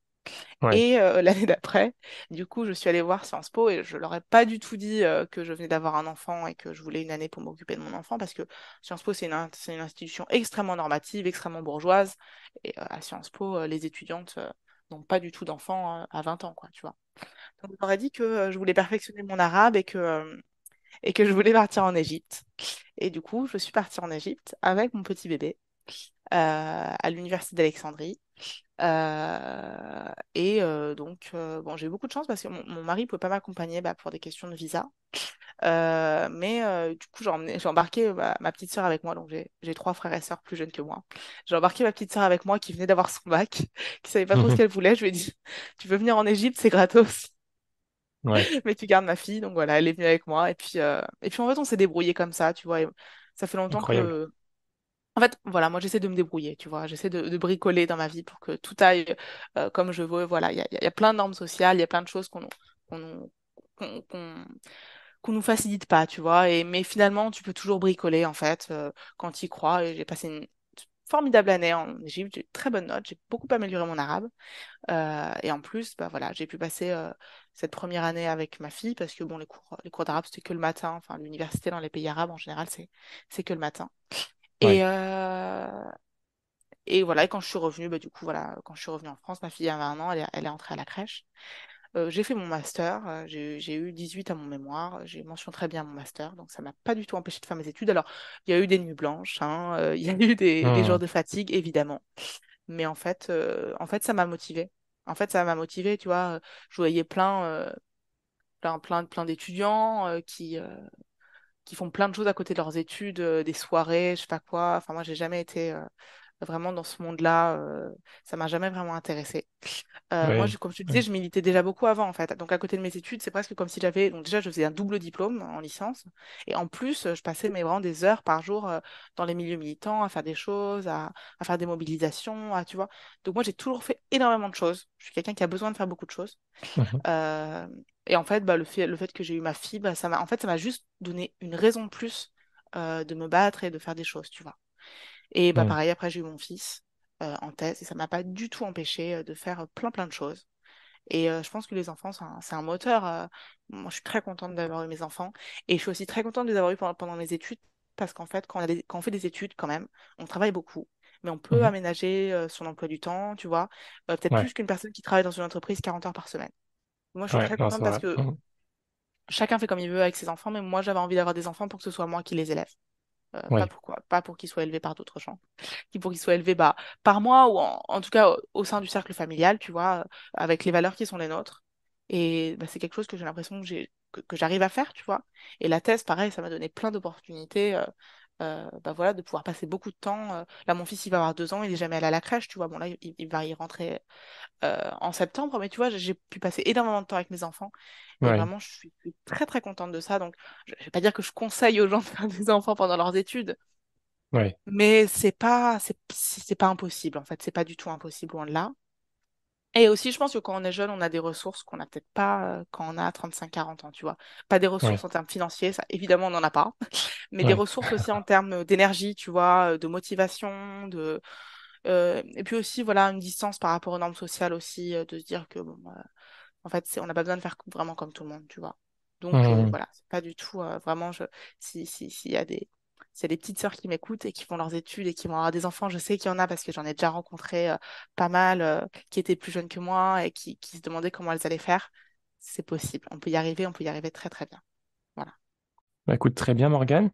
oui. Et l'année d'après, du coup, je suis allée voir Sciences Po et je leur ai pas du tout dit que je venais d'avoir un enfant et que je voulais une année pour m'occuper de mon enfant parce que Sciences Po, c'est une institution extrêmement normative, extrêmement bourgeoise. Et à Sciences Po, les étudiantes n'ont pas du tout d'enfants à 20 ans, quoi, tu vois. Donc, je leur ai dit que je voulais perfectionner mon arabe et que je voulais partir en Égypte. Et du coup, je suis partie en Égypte avec mon petit bébé à l'université d'Alexandrie. Bon, j'ai eu beaucoup de chance parce que mon mari ne pouvait pas m'accompagner bah, pour des questions de visa. Mais du coup, j'ai embarqué ma petite sœur avec moi. Donc, j'ai trois frères et sœurs plus jeunes que moi. J'ai embarqué ma petite sœur avec moi qui venait d'avoir son bac, qui savait pas trop ce Mhm. qu'elle voulait. Je lui ai dit, tu veux venir en Égypte, c'est gratos. Ouais, Mais tu gardes ma fille, donc voilà, elle est venue avec moi. Et puis en fait, on s'est débrouillé comme ça, tu vois. Et ça fait longtemps incroyable. que. En fait, voilà, moi j'essaie de me débrouiller, tu vois. J'essaie de bricoler dans ma vie pour que tout aille comme je veux. Voilà, il y a plein de normes sociales, il y a plein de choses qu'on nous, qu'on, qu'on- qu'on nous facilite pas, tu vois. Mais finalement, tu peux toujours bricoler, en fait, quand tu y crois. Et j'ai passé une formidable année en Égypte, j'ai eu de très bonnes notes, j'ai beaucoup amélioré mon arabe. Et en plus, bah voilà, j'ai pu passer cette première année avec ma fille parce que bon, les cours d'arabe, c'était que le matin. Enfin, l'université dans les pays arabes, en général, c'est que le matin. Et, Ouais. euh, et voilà, et quand je suis revenue, bah, du coup, voilà, quand je suis revenue en France, ma fille avait 1 an, elle est entrée à la crèche. J'ai fait mon master, j'ai eu 18 à mon mémoire, j'ai mentionné très bien mon master, donc ça m'a pas du tout empêché de faire mes études. Alors, il y a eu des nuits blanches, hein, il y a eu des jours Mhm. de fatigue, évidemment. Mais en fait, ça m'a motivée. En fait, ça m'a motivée, tu vois. Je voyais plein d'étudiants qui font plein de choses à côté de leurs études, des soirées, je sais pas quoi. Enfin, moi, j'ai jamais été vraiment dans ce monde-là. Ça m'a jamais vraiment intéressée. Moi, Ouais. comme je te disais, Ouais. je militais déjà beaucoup avant, en fait. Donc, à côté de mes études, c'est presque comme si j'avais. Donc, déjà, je faisais un double diplôme en licence. Et en plus, je passais vraiment des heures par jour dans les milieux militants, à faire des choses, à faire des mobilisations, tu vois. Donc, moi, j'ai toujours fait énormément de choses. Je suis quelqu'un qui a besoin de faire beaucoup de choses. Mhm. Euh, et en fait, bah, le fait que j'ai eu ma fille, bah, ça m'a juste donné une raison de plus de me battre et de faire des choses, tu vois. Et bah, Ouais. pareil, après, j'ai eu mon fils en thèse et ça m'a pas du tout empêché de faire plein de choses. Et je pense que les enfants, c'est un moteur. Moi, je suis très contente d'avoir eu mes enfants. Et je suis aussi très contente de les avoir eus pendant mes études. Parce qu'en fait, quand on fait des études, quand même, on travaille beaucoup. Mais on peut Mhm. aménager son emploi du temps, tu vois. Peut-être Ouais. plus qu'une personne qui travaille dans une entreprise 40 heures par semaine. Moi, je suis Ouais. très Non, contente c'est parce vrai. que Mhm. chacun fait comme il veut avec ses enfants. Mais moi, j'avais envie d'avoir des enfants pour que ce soit moi qui les élève. Oui. Pas pour qu'ils soient élevés par d'autres gens, pour qu'ils soient élevés bah, par moi ou en tout cas au sein du cercle familial, tu vois, avec les valeurs qui sont les nôtres. Et bah, c'est quelque chose que j'ai l'impression que j'arrive à faire, tu vois. Et la thèse, pareil, ça m'a donné plein d'opportunités. Bah voilà, de pouvoir passer beaucoup de temps. Là, mon fils, il va avoir 2 ans, il est jamais allé à la crèche, tu vois. Bon, là, il va y rentrer en septembre, mais tu vois, j'ai pu passer énormément de temps avec mes enfants et Ouais. vraiment, je suis très très contente de ça. Donc, je vais pas dire que je conseille aux gens de faire des enfants pendant leurs études, Ouais, Mais c'est pas impossible, en fait. C'est pas du tout impossible, loin de là. Et aussi, je pense que quand on est jeune, on a des ressources qu'on n'a peut-être pas quand on a 35 40 ans, tu vois. Pas des ressources ouais, en termes financiers, ça, évidemment, on n'en a pas, mais des ouais. ressources aussi en termes d'énergie, tu vois, de motivation, et puis aussi, voilà, une distance par rapport aux normes sociales aussi, de se dire que, bon, en fait, on n'a pas besoin de faire vraiment comme tout le monde, tu vois. Donc, Mhm. voilà, c'est pas du tout, vraiment, s'il y a s'il y a des petites sœurs qui m'écoutent et qui font leurs études et qui vont avoir des enfants, je sais qu'il y en a parce que j'en ai déjà rencontré pas mal qui étaient plus jeunes que moi et qui se demandaient comment elles allaient faire. C'est possible, on peut y arriver très très bien. Voilà. Bah, écoute, très bien, Morgane.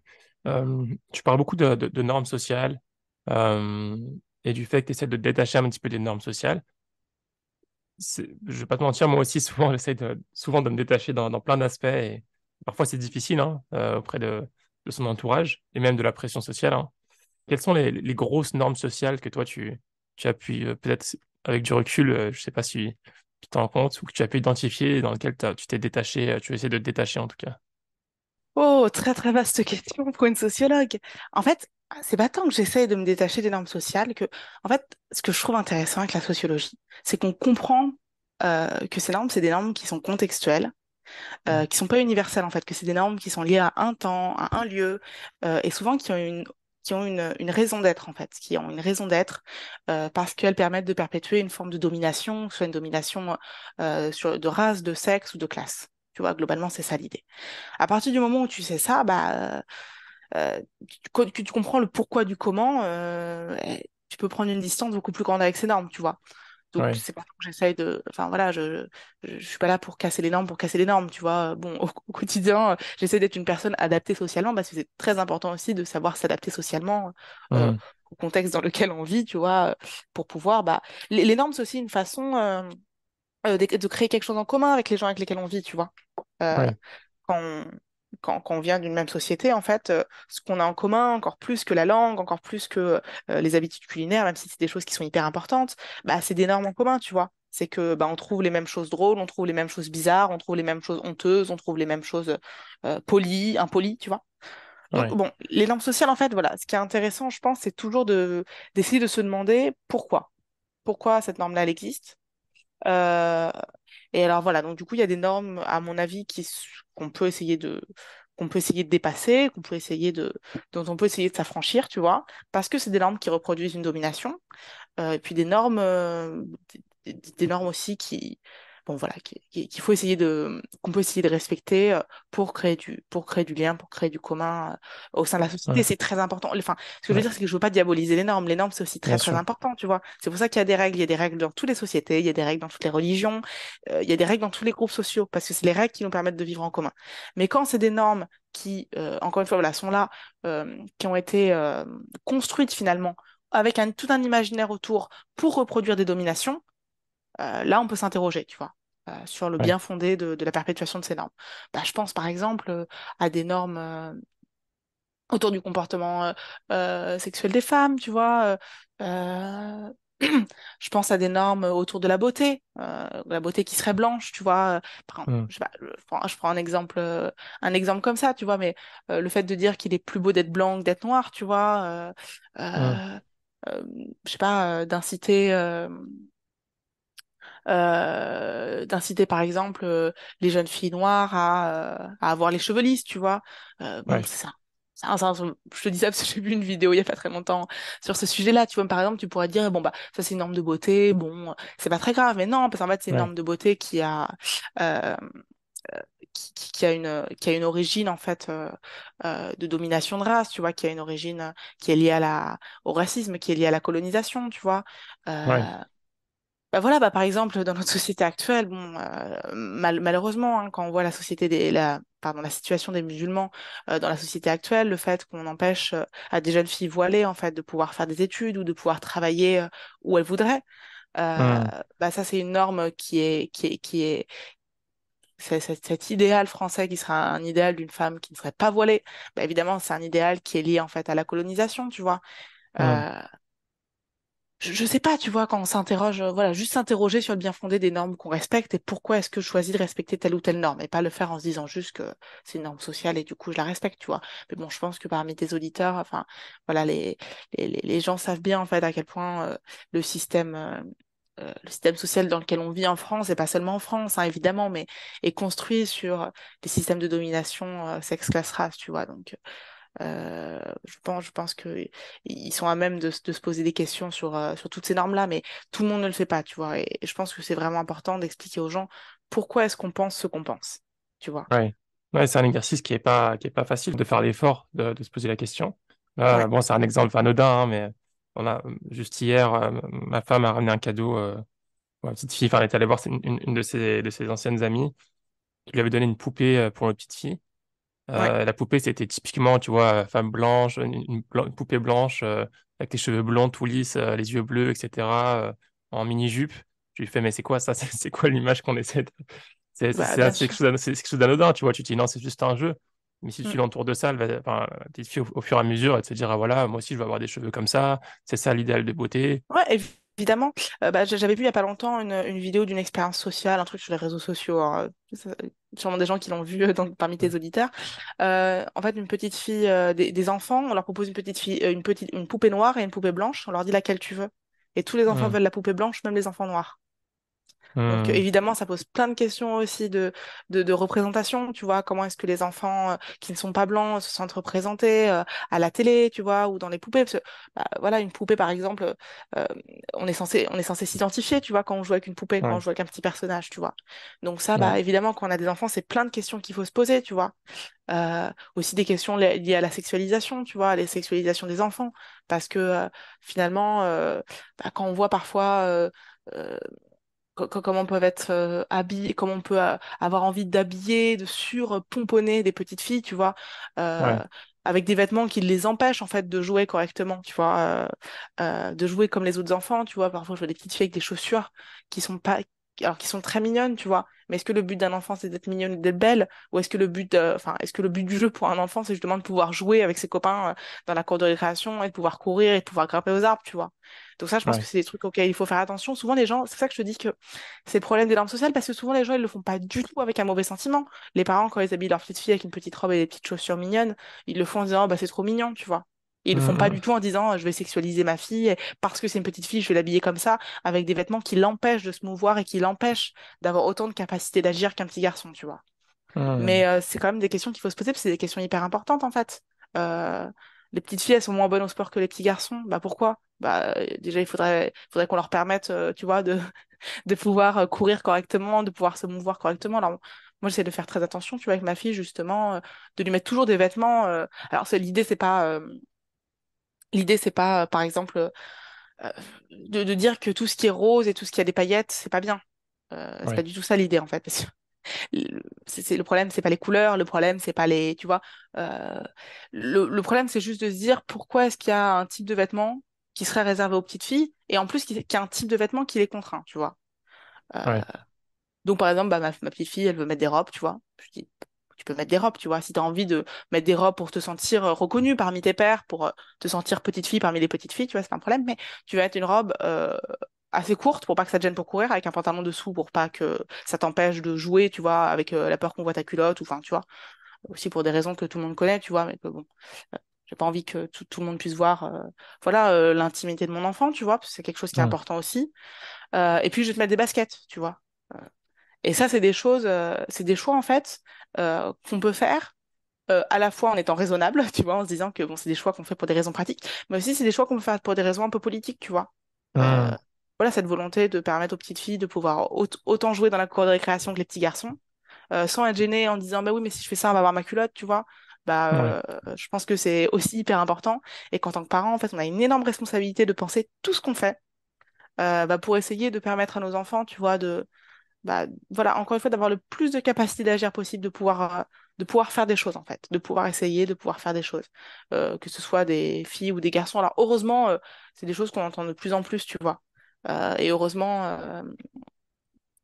Tu parles beaucoup de normes sociales euh, et du fait que tu essaies de te détacher un petit peu des normes sociales. Je vais pas te mentir, moi aussi, souvent, souvent de me détacher dans plein d'aspects et parfois c'est difficile hein, auprès de son entourage et même de la pression sociale. Hein. Quelles sont les grosses normes sociales que toi, tu as pu, peut-être avec du recul, je sais pas si tu t'en rends compte ou que tu as pu identifier dans lequel tu t'es détaché, tu essaies de te détacher en tout cas. Oh, très très vaste question pour une sociologue. En fait, c'est pas tant que j'essaie de me détacher des normes sociales que, en fait, ce que je trouve intéressant avec la sociologie, c'est qu'on comprend que ces normes, c'est des normes qui sont contextuelles, Ouais, qui sont pas universelles en fait, que c'est des normes qui sont liées à un temps, à un lieu, et souvent qui ont une raison d'être en fait, qui ont une raison d'être parce qu'elles permettent de perpétuer une forme de domination, soit une domination de race, de sexe ou de classe. Tu vois, globalement, c'est ça l'idée. À partir du moment où tu sais ça, que tu comprends le pourquoi du comment, tu peux prendre une distance beaucoup plus grande avec ces normes, tu vois. Donc, ouais, c'est pas que j'essaye de. Enfin, voilà, je suis pas là pour casser les normes, pour casser les normes, tu vois. Bon, au quotidien, j'essaie d'être une personne adaptée socialement parce que c'est très important aussi de savoir s'adapter socialement euh, mhm, au contexte dans lequel on vit, tu vois, pour pouvoir. Les normes, c'est aussi une façon de créer quelque chose en commun avec les gens avec lesquels on vit, tu vois. Euh, ouais, quand on, quand on vient d'une même société, en fait, ce qu'on a en commun, encore plus que la langue, encore plus que les habitudes culinaires, même si c'est des choses qui sont hyper importantes, bah, c'est des normes en commun, tu vois. C'est que bah, on trouve les mêmes choses drôles, on trouve les mêmes choses bizarres, on trouve les mêmes choses honteuses, on trouve les mêmes choses polies, impolies, tu vois. Donc, ouais, bon, les normes sociales, en fait, voilà, ce qui est intéressant, je pense, c'est toujours d'essayer de se demander pourquoi. Pourquoi cette norme-là, elle existe? Euh, et alors voilà, donc du coup, il y a des normes, à mon avis, qu'on peut essayer de dépasser, dont on peut essayer de s'affranchir, tu vois, parce que c'est des normes qui reproduisent une domination, et puis des normes, des normes aussi bon voilà, qu'il faut essayer qu'on peut essayer de respecter pour créer du lien, pour créer du commun au sein de la société. ouais, C'est très important. Enfin, ce que je veux ouais, dire, c'est que je veux pas diaboliser les normes. Les normes, c'est aussi bien très très sûr. important, tu vois. C'est pour ça qu'il y a des règles. Il y a des règles dans toutes les sociétés, il y a des règles dans toutes les religions, il y a des règles dans tous les groupes sociaux, parce que c'est les règles qui nous permettent de vivre en commun. Mais quand c'est des normes qui, encore une fois, voilà, sont là, qui ont été construites finalement avec tout un imaginaire autour pour reproduire des dominations, là, on peut s'interroger, tu vois, sur le Ouais, bien fondé de la perpétuation de ces normes. Bah, je pense par exemple à des normes autour du comportement sexuel des femmes, tu vois. euh, Je pense à des normes autour de la beauté qui serait blanche, tu vois. mhm, Je sais pas, je prends un exemple comme ça, tu vois, mais le fait de dire qu'il est plus beau d'être blanc que d'être noir, tu vois. mhm, Euh, euh, je sais pas, d'inciter par exemple les jeunes filles noires à avoir les cheveux lisses, tu vois. Bon, ouais, c'est ça. Je te dis ça parce que j'ai vu une vidéo il y a pas très longtemps sur ce sujet-là. Tu vois, par exemple, tu pourrais te dire, bon, bah, ça c'est une norme de beauté, bon, c'est pas très grave, mais non, parce qu'en fait, c'est une ouais, norme de beauté euh, qui a une origine, en fait, de domination de race, tu vois, qui a une origine qui est liée au racisme, qui est liée à la colonisation, tu vois. ouais, Bah voilà, bah par exemple, dans notre société actuelle, bon, malheureusement, hein, quand on voit la situation des musulmans dans la société actuelle, le fait qu'on empêche à des jeunes filles voilées en fait de pouvoir faire des études ou de pouvoir travailler où elles voudraient, euh, mhm, bah ça c'est une norme cet idéal français qui sera un idéal d'une femme qui ne serait pas voilée. Bah évidemment, c'est un idéal qui est lié en fait à la colonisation, tu vois. mhm, Euh, je sais pas, tu vois, quand on s'interroge, voilà, juste s'interroger sur le bien fondé des normes qu'on respecte et pourquoi est-ce que je choisis de respecter telle ou telle norme et pas le faire en se disant juste que c'est une norme sociale et du coup je la respecte, tu vois. Mais bon, je pense que parmi tes auditeurs, enfin, voilà, les gens savent bien en fait à quel point le système social dans lequel on vit en France, et pas seulement en France, hein, évidemment, mais est construit sur des systèmes de domination sexe, classe, race, tu vois. Donc, je pense que ils sont à même de se poser des questions sur toutes ces normes-là, mais tout le monde ne le fait pas, tu vois. Et je pense que c'est vraiment important d'expliquer aux gens pourquoi est-ce qu'on pense ce qu'on pense, tu vois. Ouais. Ouais, c'est un exercice qui est pas facile de faire l'effort de se poser la question. Ouais, Bon, c'est un exemple anodin, hein, mais juste hier, ma femme a ramené un cadeau pour ma petite fille. Enfin, elle est allée voir une de ses anciennes amies qui lui avait donné une poupée pour notre petite fille. ouais. La poupée, c'était typiquement, tu vois, femme blanche, une poupée blanche avec les cheveux blonds tout lisses, les yeux bleus, etc., en mini-jupe. Je lui fais, mais c'est quoi ça? C'est quoi l'image qu'on essaie de... Bah, bien C'est sûr. c'est quelque chose d'anodin, tu vois. Tu te dis, non, c'est juste un jeu. Mais si Mm. tu l'entoures de ça, enfin, la petite fille, au fur et à mesure, elle te dire, ah voilà, moi aussi, je veux avoir des cheveux comme ça. C'est ça l'idéal de beauté. Ouais, évidemment. Bah, j'avais vu il y a pas longtemps une vidéo d'une expérience sociale, un truc sur les réseaux sociaux, hein. Sûrement des gens qui l'ont vu parmi tes auditeurs. En fait, une petite fille, des enfants, on leur propose une petite fille, une poupée noire et une poupée blanche. On leur dit laquelle tu veux. Et tous les enfants Hmm. veulent la poupée blanche, même les enfants noirs. Donc Hmm. évidemment, ça pose plein de questions aussi de représentation, tu vois, comment est-ce que les enfants qui ne sont pas blancs se sentent représentés à la télé, tu vois, ou dans les poupées. Parce que, bah, voilà, une poupée, par exemple, euh, on est censé s'identifier, tu vois, quand on joue avec une poupée, quand on Ouais. joue avec un petit personnage, tu vois. Donc ça, Ouais. bah évidemment, quand on a des enfants, c'est plein de questions qu'il faut se poser, tu vois. Aussi des questions liées à la sexualisation, tu vois, les sexualisations des enfants. Parce que finalement, bah, quand on voit parfois... euh, comment peuvent être habillés, comment on peut avoir envie d'habiller, de surpomponner des petites filles, tu vois, euh, Ouais. avec des vêtements qui les empêchent en fait de jouer correctement, tu vois, de jouer comme les autres enfants, tu vois. Parfois, je vois des petites filles avec des chaussures qui sont pas, alors qui sont très mignonnes, tu vois. Mais est-ce que le but d'un enfant c'est d'être mignonne et d'être belle, ou est-ce que le but du jeu pour un enfant c'est justement de pouvoir jouer avec ses copains dans la cour de récréation et de pouvoir courir et de pouvoir grimper aux arbres, tu vois. Donc ça, je pense que Ouais. c'est des trucs auxquels il faut faire attention. Souvent, les gens, c'est pour ça que je te dis que c'est le problème des normes sociales, parce que souvent, les gens, ils le font pas du tout avec un mauvais sentiment. Les parents, quand ils habillent leur petite fille avec une petite robe et des petites chaussures mignonnes, ils le font en disant, oh, bah, c'est trop mignon, tu vois. Et ils le font pas Hmm. du tout en disant, je vais sexualiser ma fille, et parce que c'est une petite fille, je vais l'habiller comme ça, avec des vêtements qui l'empêchent de se mouvoir et qui l'empêchent d'avoir autant de capacité d'agir qu'un petit garçon, tu vois. Hmm. Mais c'est quand même des questions qu'il faut se poser, parce que c'est des questions hyper importantes en fait. Euh, les petites filles, elles sont moins bonnes au sport que les petits garçons. Bah pourquoi? Bah déjà, faudrait qu'on leur permette, tu vois, de pouvoir courir correctement, de pouvoir se mouvoir correctement. Alors moi, j'essaie de faire très attention, tu vois, avec ma fille justement, de lui mettre toujours des vêtements. Alors l'idée, c'est pas, par exemple, euh, de dire que tout ce qui est rose et tout ce qui a des paillettes, c'est pas bien. C'est pas Ouais. du tout ça l'idée en fait. Le problème, c'est pas les couleurs, le problème, c'est pas les, tu vois, euh, le problème, c'est juste de se dire pourquoi est-ce qu'il y a un type de vêtement qui serait réservé aux petites filles et en plus qu'il y a un type de vêtement qui les contraint, tu vois. Euh, Ouais. donc par exemple, bah, ma petite fille, elle veut mettre des robes, tu vois. Je dis, tu peux mettre des robes, tu vois. Si tu as envie de mettre des robes pour te sentir reconnue parmi tes pairs, pour te sentir petite fille parmi les petites filles, tu vois, c'est pas un problème, mais tu vas mettre une robe assez courte pour pas que ça te gêne pour courir, avec un pantalon dessous pour pas que ça t'empêche de jouer, tu vois, avec la peur qu'on voit ta culotte, ou enfin, tu vois, aussi pour des raisons que tout le monde connaît, tu vois, mais que bon, j'ai pas envie que tout le monde puisse voir, voilà, l'intimité de mon enfant, tu vois, parce que c'est quelque chose qui est Hmm. important aussi. Et puis, je vais te mettre des baskets, tu vois. Et ça, c'est des choix, en fait, qu'on peut faire. À la fois en étant raisonnable, tu vois, en se disant que bon, c'est des choix qu'on fait pour des raisons pratiques, mais aussi c'est des choix qu'on peut faire pour des raisons un peu politiques, tu vois. Euh, Hmm. voilà, cette volonté de permettre aux petites filles de pouvoir autant jouer dans la cour de récréation que les petits garçons, sans être gênée en disant, bah oui, mais si je fais ça, on va voir ma culotte, tu vois. Bah, Ouais. je pense que c'est aussi hyper important et qu'en tant que parent, en fait, on a une énorme responsabilité de penser tout ce qu'on fait bah, pour essayer de permettre à nos enfants, tu vois, bah, voilà, encore une fois, d'avoir le plus de capacité d'agir possible, de pouvoir faire des choses, en fait, de pouvoir essayer, de pouvoir faire des choses, que ce soit des filles ou des garçons. Alors, heureusement, c'est des choses qu'on entend de plus en plus, tu vois. Et heureusement,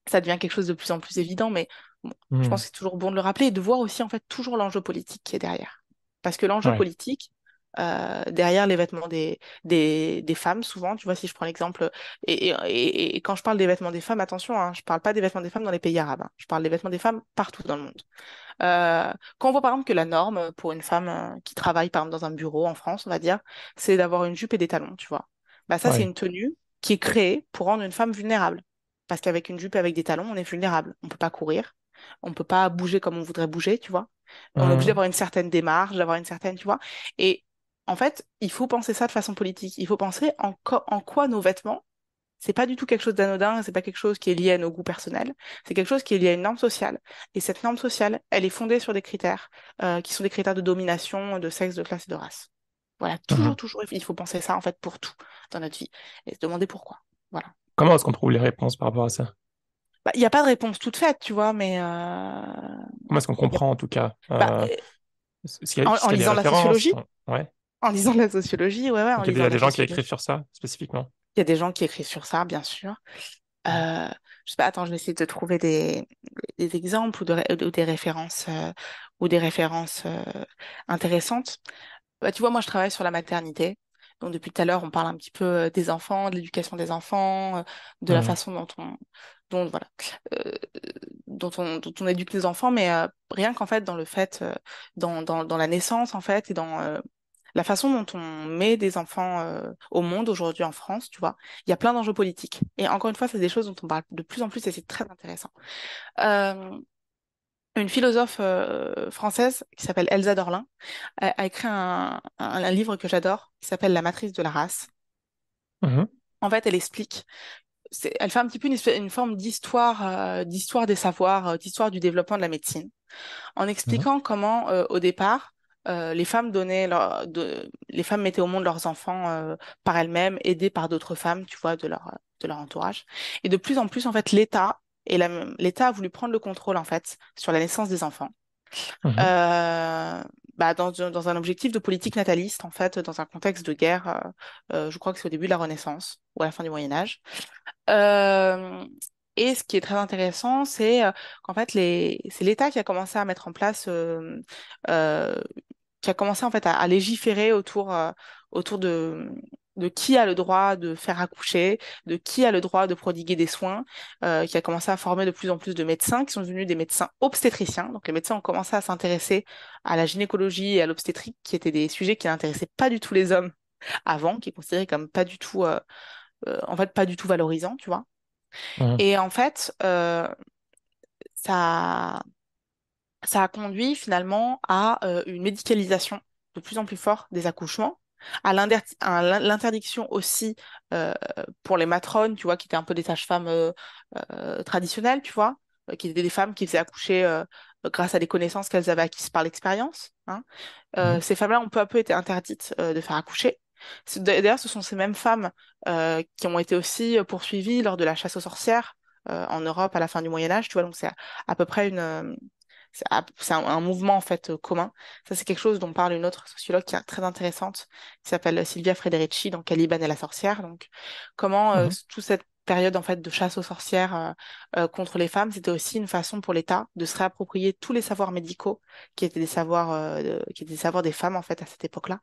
ça devient quelque chose de plus en plus évident, mais bon, je Hmm. pense que c'est toujours bon de le rappeler et de voir aussi, en fait, toujours l'enjeu politique qui est derrière. Parce que l'enjeu Ouais. politique, derrière les vêtements des femmes, souvent, tu vois, si je prends l'exemple, et quand je parle des vêtements des femmes, attention, hein, je parle pas des vêtements des femmes dans les pays arabes, hein, je parle des vêtements des femmes partout dans le monde. Quand on voit par exemple que la norme pour une femme qui travaille par exemple dans un bureau en France, on va dire, c'est d'avoir une jupe et des talons, tu vois. Bah ça, c'est Ouais. une tenue qui est créée pour rendre une femme vulnérable. Parce qu'avec une jupe et avec des talons, on est vulnérable. On peut pas courir, on peut pas bouger comme on voudrait bouger, tu vois. On est obligé Hum, d'avoir une certaine démarche, d'avoir une certaine, tu vois. Et en fait, il faut penser ça de façon politique. Il faut penser en quoi nos vêtements c'est pas du tout quelque chose d'anodin, c'est pas quelque chose qui est lié à nos goûts personnels, c'est quelque chose qui est lié à une norme sociale. Et cette norme sociale, elle est fondée sur des critères qui sont des critères de domination, de sexe, de classe et de race. Voilà, hum. toujours, il faut penser ça en fait pour tout dans notre vie et se demander pourquoi. Voilà. Comment est-ce qu'on trouve les réponses par rapport à ça? Bah, il n'y a pas de réponse toute faite, tu vois, mais Comment est-ce qu'on y a- comprend en tout cas? bah, Est-ce en qu'il y a des lisant la références? sociologie, Ouais. en lisant la sociologie, ouais, en Donc il y lisant a la des gens qui écrivent sociologie, sur ça spécifiquement. il y a des gens qui écrivent sur ça, bien sûr. Hum, Euh, je sais pas, attends, je vais essayer de trouver des exemples ou des références intéressantes. Bah, tu vois, moi, je travaille sur la maternité. Donc, depuis tout à l'heure, on parle un petit peu des enfants, de l'éducation des enfants, de la hum, façon voilà, euh, dont on éduque les enfants, mais rien qu'en fait, dans le fait, dans la naissance, en fait, et dans la façon dont on met des enfants au monde aujourd'hui en France, tu vois, il y a plein d'enjeux politiques. Et encore une fois, c'est des choses dont on parle de plus en plus et c'est très intéressant. Euh, une philosophe française qui s'appelle Elsa Dorlin a écrit un livre que j'adore qui s'appelle La matrice de la race. mhm, En fait, elle explique, elle fait un petit peu une forme d'histoire des savoirs, d'histoire du développement de la médecine en mhm, expliquant comment, au départ, les femmes mettaient au monde leurs enfants par elles-mêmes, aidées par d'autres femmes, tu vois, de leur entourage. Et de plus en plus, en fait, l'État a voulu prendre le contrôle, en fait, sur la naissance des enfants. mhm, Euh, dans un objectif de politique nataliste, en fait, dans un contexte de guerre, je crois que c'est au début de la Renaissance ou à la fin du Moyen Âge. Euh, et ce qui est très intéressant, c'est qu'en fait, c'est l'État qui a commencé à mettre en place, euh, qui a commencé en fait à légiférer autour de qui a le droit de faire accoucher, de qui a le droit de prodiguer des soins, qui a commencé à former de plus en plus de médecins qui sont devenus des médecins obstétriciens. Donc les médecins ont commencé à s'intéresser à la gynécologie et à l'obstétrique, qui étaient des sujets qui n'intéressaient pas du tout les hommes avant, qui est considéré comme pas du tout, en fait, pas du tout valorisant, tu vois. mhm, Et en fait, ça, ça a conduit finalement à une médicalisation de plus en plus forte des accouchements, à l'interdiction aussi euh, pour les matrones, tu vois, qui étaient un peu des sages-femmes traditionnelles, tu vois, qui étaient des femmes qui faisaient accoucher grâce à des connaissances qu'elles avaient acquises par l'expérience, hein. mhm, Ces femmes-là ont peu à peu été interdites de faire accoucher. D'ailleurs, ce sont ces mêmes femmes qui ont été aussi poursuivies lors de la chasse aux sorcières en Europe à la fin du Moyen Âge, tu vois, donc c'est à peu près c'est un mouvement en fait commun. Ça, c'est quelque chose dont parle une autre sociologue qui est très intéressante, qui s'appelle Silvia Frederici dans Caliban et la sorcière. Donc, comment mhm, toute cette période en fait de chasse aux sorcières contre les femmes, c'était aussi une façon pour l'État de se réapproprier tous les savoirs médicaux qui étaient des savoirs des femmes en fait à cette époque-là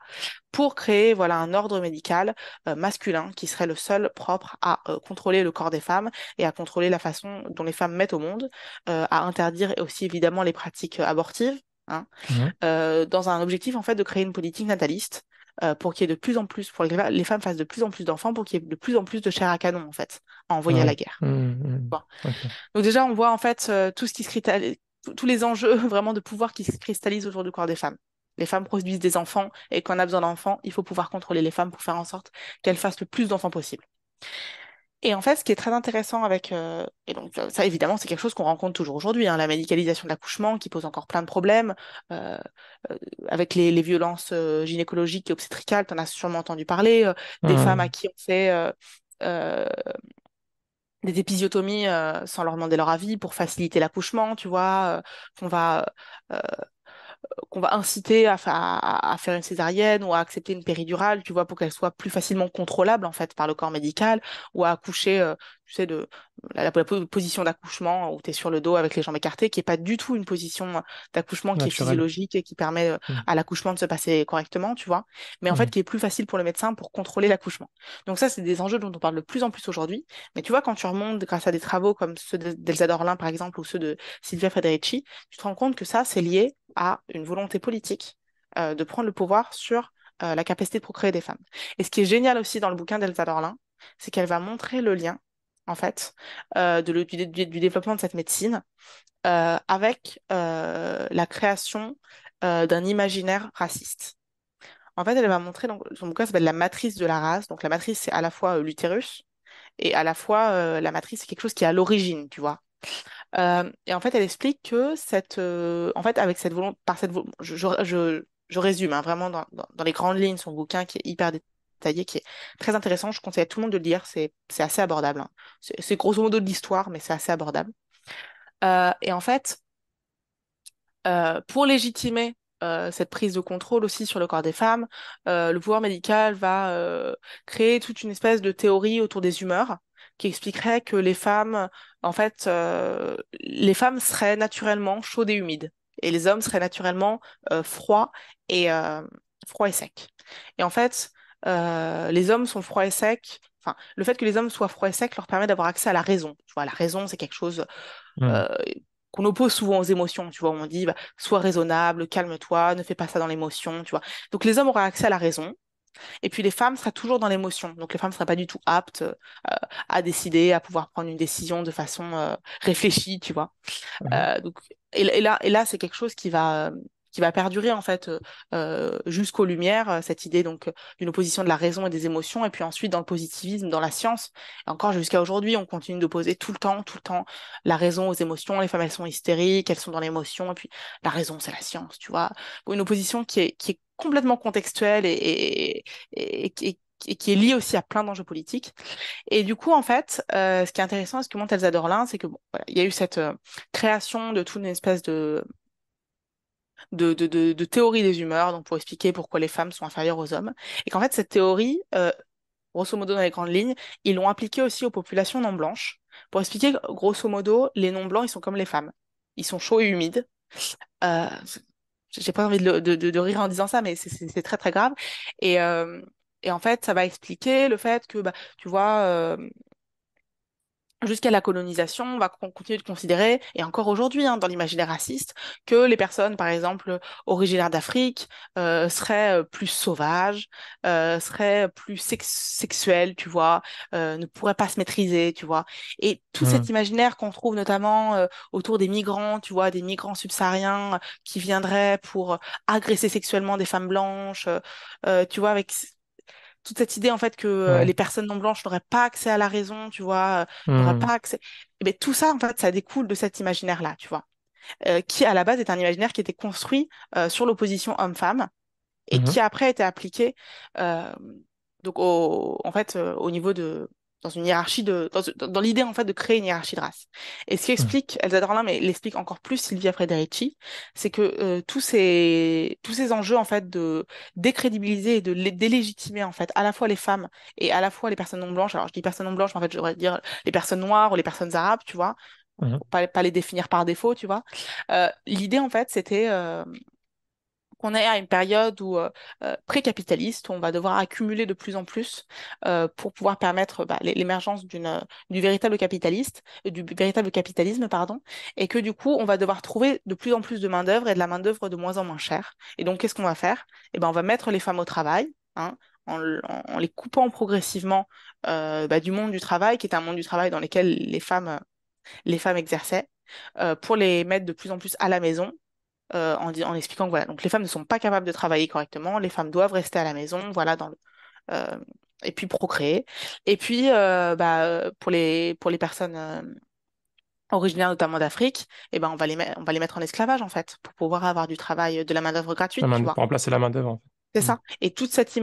pour créer voilà un ordre médical masculin qui serait le seul propre à contrôler le corps des femmes et à contrôler la façon dont les femmes mettent au monde, à interdire aussi évidemment les pratiques abortives, hein, mhm. dans un objectif en fait de créer une politique nataliste. Pour qu'il y ait de plus en plus, pour que les femmes fassent de plus en plus d'enfants, pour qu'il y ait de plus en plus de chair à canon, en fait, à envoyer à la Ouais. guerre. Mhm, mhm. Bon. Ok. Donc déjà, on voit en fait tout ce qui se cristallise, tous les enjeux vraiment de pouvoir qui se cristallisent autour du corps des femmes. Les femmes produisent des enfants et quand on a besoin d'enfants, il faut pouvoir contrôler les femmes pour faire en sorte qu'elles fassent le plus d'enfants possible. Et en fait, ce qui est très intéressant et donc ça évidemment, c'est quelque chose qu'on rencontre toujours aujourd'hui, hein, la médicalisation de l'accouchement qui pose encore plein de problèmes, euh, euh, avec les violences gynécologiques et obstétricales, tu en as sûrement entendu parler, des femmes à Mhm, qui on fait euh, des épisiotomies sans leur demander leur avis pour faciliter l'accouchement, tu vois, qu'on va qu'on va inciter à faire une césarienne ou à accepter une péridurale, tu vois, pour qu'elle soit plus facilement contrôlable en fait par le corps médical, ou à accoucher, tu sais, de la position d'accouchement où tu es sur le dos avec les jambes écartées, qui est pas du tout une position d'accouchement qui est Naturel. physiologique et qui permet Mm. à l'accouchement de se passer correctement, tu vois, mais en fait Mm. qui est plus facile pour le médecin pour contrôler l'accouchement. Donc ça, c'est des enjeux dont on parle de plus en plus aujourd'hui. Mais tu vois, quand tu remontes grâce à des travaux comme ceux d'Elsa Dorlin, par exemple, ou ceux de Silvia Federici, tu te rends compte que ça, c'est lié à une volonté politique de prendre le pouvoir sur la capacité de procréer des femmes. Et ce qui est génial aussi dans le bouquin d'Elsa Dorlin, c'est qu'elle va montrer le lien, en fait, du développement de cette médecine avec la création d'un imaginaire raciste. En fait, elle va montrer, donc, son bouquin s'appelle La matrice de la race. Donc, la matrice, c'est à la fois l'utérus et à la fois la matrice, c'est quelque chose qui est à l'origine, tu vois. Et en fait, elle explique que en fait, avec cette volonté, je résume hein, vraiment dans les grandes lignes son bouquin qui est hyper détaillé, qui est très intéressant. Je conseille à tout le monde de le lire. C'est assez abordable, hein. C'est grosso modo de l'histoire, mais c'est assez abordable. Et en fait, pour légitimer cette prise de contrôle aussi sur le corps des femmes, le pouvoir médical va créer toute une espèce de théorie autour des humeurs qui expliquerait que les femmes, en fait, les femmes seraient naturellement chaudes et humides et les hommes seraient naturellement froids et froids et secs. Et en fait, les hommes sont froids et secs. Enfin, le fait que les hommes soient froids et secs leur permet d'avoir accès à la raison. Tu vois, la raison, c'est quelque chose Mm. euh, qu'on oppose souvent aux émotions, tu vois, où on dit, bah, sois raisonnable, calme-toi, ne fais pas ça dans l'émotion, tu vois. Donc les hommes auraient accès à la raison, et puis les femmes seraient toujours dans l'émotion. Donc les femmes ne seraient pas du tout aptes à décider, à pouvoir prendre une décision de façon réfléchie, tu vois. Mhm. Donc, et là, c'est quelque chose qui va perdurer en fait jusqu'aux Lumières, cette idée donc d'une opposition de la raison et des émotions, et puis ensuite dans le positivisme, dans la science, et encore jusqu'à aujourd'hui, on continue d'opposer tout le temps, la raison aux émotions. Les femmes, elles sont hystériques, elles sont dans l'émotion, et puis la raison, c'est la science, tu vois. Une opposition qui est complètement contextuelle et qui est liée aussi à plein d'enjeux politiques. Et du coup, en fait, ce qui est intéressant, ce que montre Elsa Dorlin, c'est que bon, voilà, il y a eu cette création de toute une espèce de théorie des humeurs, donc pour expliquer pourquoi les femmes sont inférieures aux hommes, et qu'en fait, cette théorie, grosso modo dans les grandes lignes, ils l'ont appliquée aussi aux populations non blanches, pour expliquer que, grosso modo, les non blancs, ils sont comme les femmes. Ils sont chauds et humides. Euh, j'ai pas envie de rire en disant ça, mais c'est très très grave. Et, euh, et en fait, ça va expliquer le fait que, bah, tu vois, jusqu'à la colonisation, on va continuer de considérer, et encore aujourd'hui, hein, dans l'imaginaire raciste, que les personnes, par exemple, originaires d'Afrique, seraient plus sauvages, seraient plus sexuelles, tu vois, ne pourraient pas se maîtriser, tu vois. Et tout cet Mm. imaginaire qu'on trouve notamment autour des migrants, tu vois, des migrants subsahariens qui viendraient pour agresser sexuellement des femmes blanches, tu vois, avec toute cette idée en fait que Ouais. les personnes non blanches n'auraient pas accès à la raison, tu vois, n'auraient Mm. pas accès. Et ben tout ça en fait, ça découle de cet imaginaire-là, tu vois, qui à la base est un imaginaire qui était construit sur l'opposition homme-femme et Mhm. qui après a été appliqué euh, en fait au niveau de dans une hiérarchie dans l'idée en fait de créer une hiérarchie de race. Et ce qui Mm. explique Elsa Dorlin, mais l'explique encore plus Silvia Frederici, c'est que tous ces enjeux en fait de décrédibiliser et de délégitimer en fait à la fois les femmes et à la fois les personnes non blanches. Alors je dis personnes non blanches, mais en fait je devrais dire les personnes noires ou les personnes arabes, tu vois, Mhm. pour pas les définir par défaut, tu vois. L'idée en fait c'était qu'on est à une période où pré-capitaliste, où on va devoir accumuler de plus en plus pour pouvoir permettre bah, l'émergence du véritable capitaliste, du véritable capitalisme, pardon, et que du coup, on va devoir trouver de plus en plus de main-d'œuvre et de la main-d'œuvre de moins en moins chère. Et donc, qu'est-ce qu'on va faire? Eh ben, on va mettre les femmes au travail, hein, en les coupant progressivement bah, du monde du travail, qui est un monde du travail dans lequel les femmes exerçaient, pour les mettre de plus en plus à la maison en expliquant que voilà, donc les femmes ne sont pas capables de travailler correctement, les femmes doivent rester à la maison, voilà, euh, et puis procréer. Et puis, pour les personnes originaires notamment d'Afrique, eh ben, on va les mettre en esclavage, en fait, pour pouvoir avoir du travail, de la main-d'œuvre gratuite, tu vois. Pour remplacer la main-d'œuvre, en C'est fait. Mm. ça. Et toute cette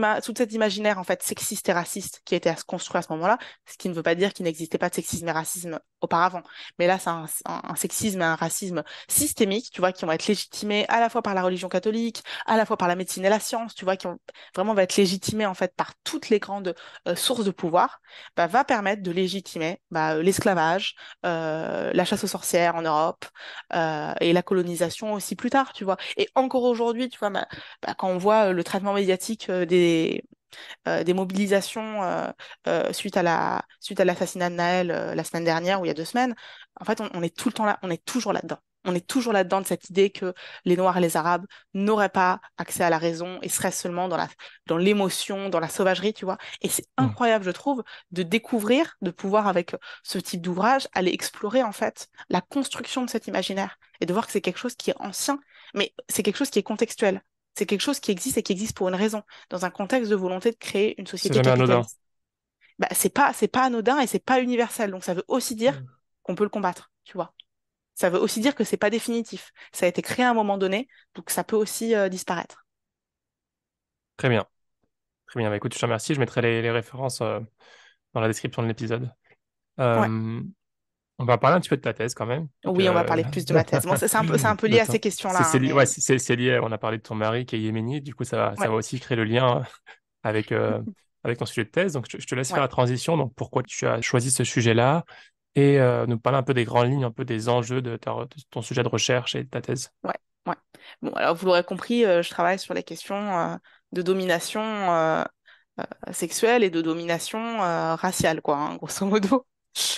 imaginaire, en fait, sexiste et raciste qui a été à se construire à ce moment-là, ce qui ne veut pas dire qu'il n'existait pas de sexisme et racisme auparavant. Mais là, c'est un sexisme et un racisme systémique, tu vois, qui vont être légitimés à la fois par la religion catholique, à la fois par la médecine et la science, tu vois, qui vont vraiment va être légitimés en fait par toutes les grandes sources de pouvoir, bah, va permettre de légitimer l'esclavage, la chasse aux sorcières en Europe et la colonisation aussi plus tard, tu vois. Et encore aujourd'hui, tu vois, quand on voit le traitement médiatique des mobilisations suite à l'assassinat de Naël la semaine dernière ou il y a 2 semaines, en fait, on est tout le temps là, on est toujours là-dedans. On est toujours là-dedans de cette idée que les Noirs et les Arabes n'auraient pas accès à la raison et seraient seulement dans l'émotion, dans la sauvagerie, tu vois. Et c'est Mm. incroyable, je trouve, de découvrir, de pouvoir, avec ce type d'ouvrage, aller explorer, en fait, la construction de cet imaginaire et de voir que c'est quelque chose qui est ancien, mais c'est quelque chose qui est contextuel. C'est quelque chose qui existe et qui existe pour une raison dans un contexte de volonté de créer une C'est société jamais anodin. capitaliste. Bah, c'est pas anodin et c'est pas universel. Donc ça veut aussi dire Mm. qu'on peut le combattre, tu vois. Ça veut aussi dire que c'est pas définitif. Ça a été créé à un moment donné, donc ça peut aussi disparaître. Très bien. Très bien. Bah, écoute, je te remercie. Je mettrai les références dans la description de l'épisode. Ouais. Euh, on va parler un petit peu de ta thèse quand même. Donc, Oui, on va parler plus de ma thèse. Moi, c'est un peu lié à ces questions-là, hein, Ouais, mais c'est lié. On a parlé de ton mari qui est yéménite. Du coup, ça ouais, va aussi créer le lien avec, avec ton sujet de thèse. Donc, je te laisse faire ouais, la transition. Donc, pourquoi tu as choisi ce sujet-là et nous parler un peu des grandes lignes, un peu des enjeux de ton sujet de recherche et de ta thèse. ouais, ouais. Bon, alors vous l'aurez compris, je travaille sur les questions de domination sexuelle et de domination raciale, quoi, hein, grosso modo.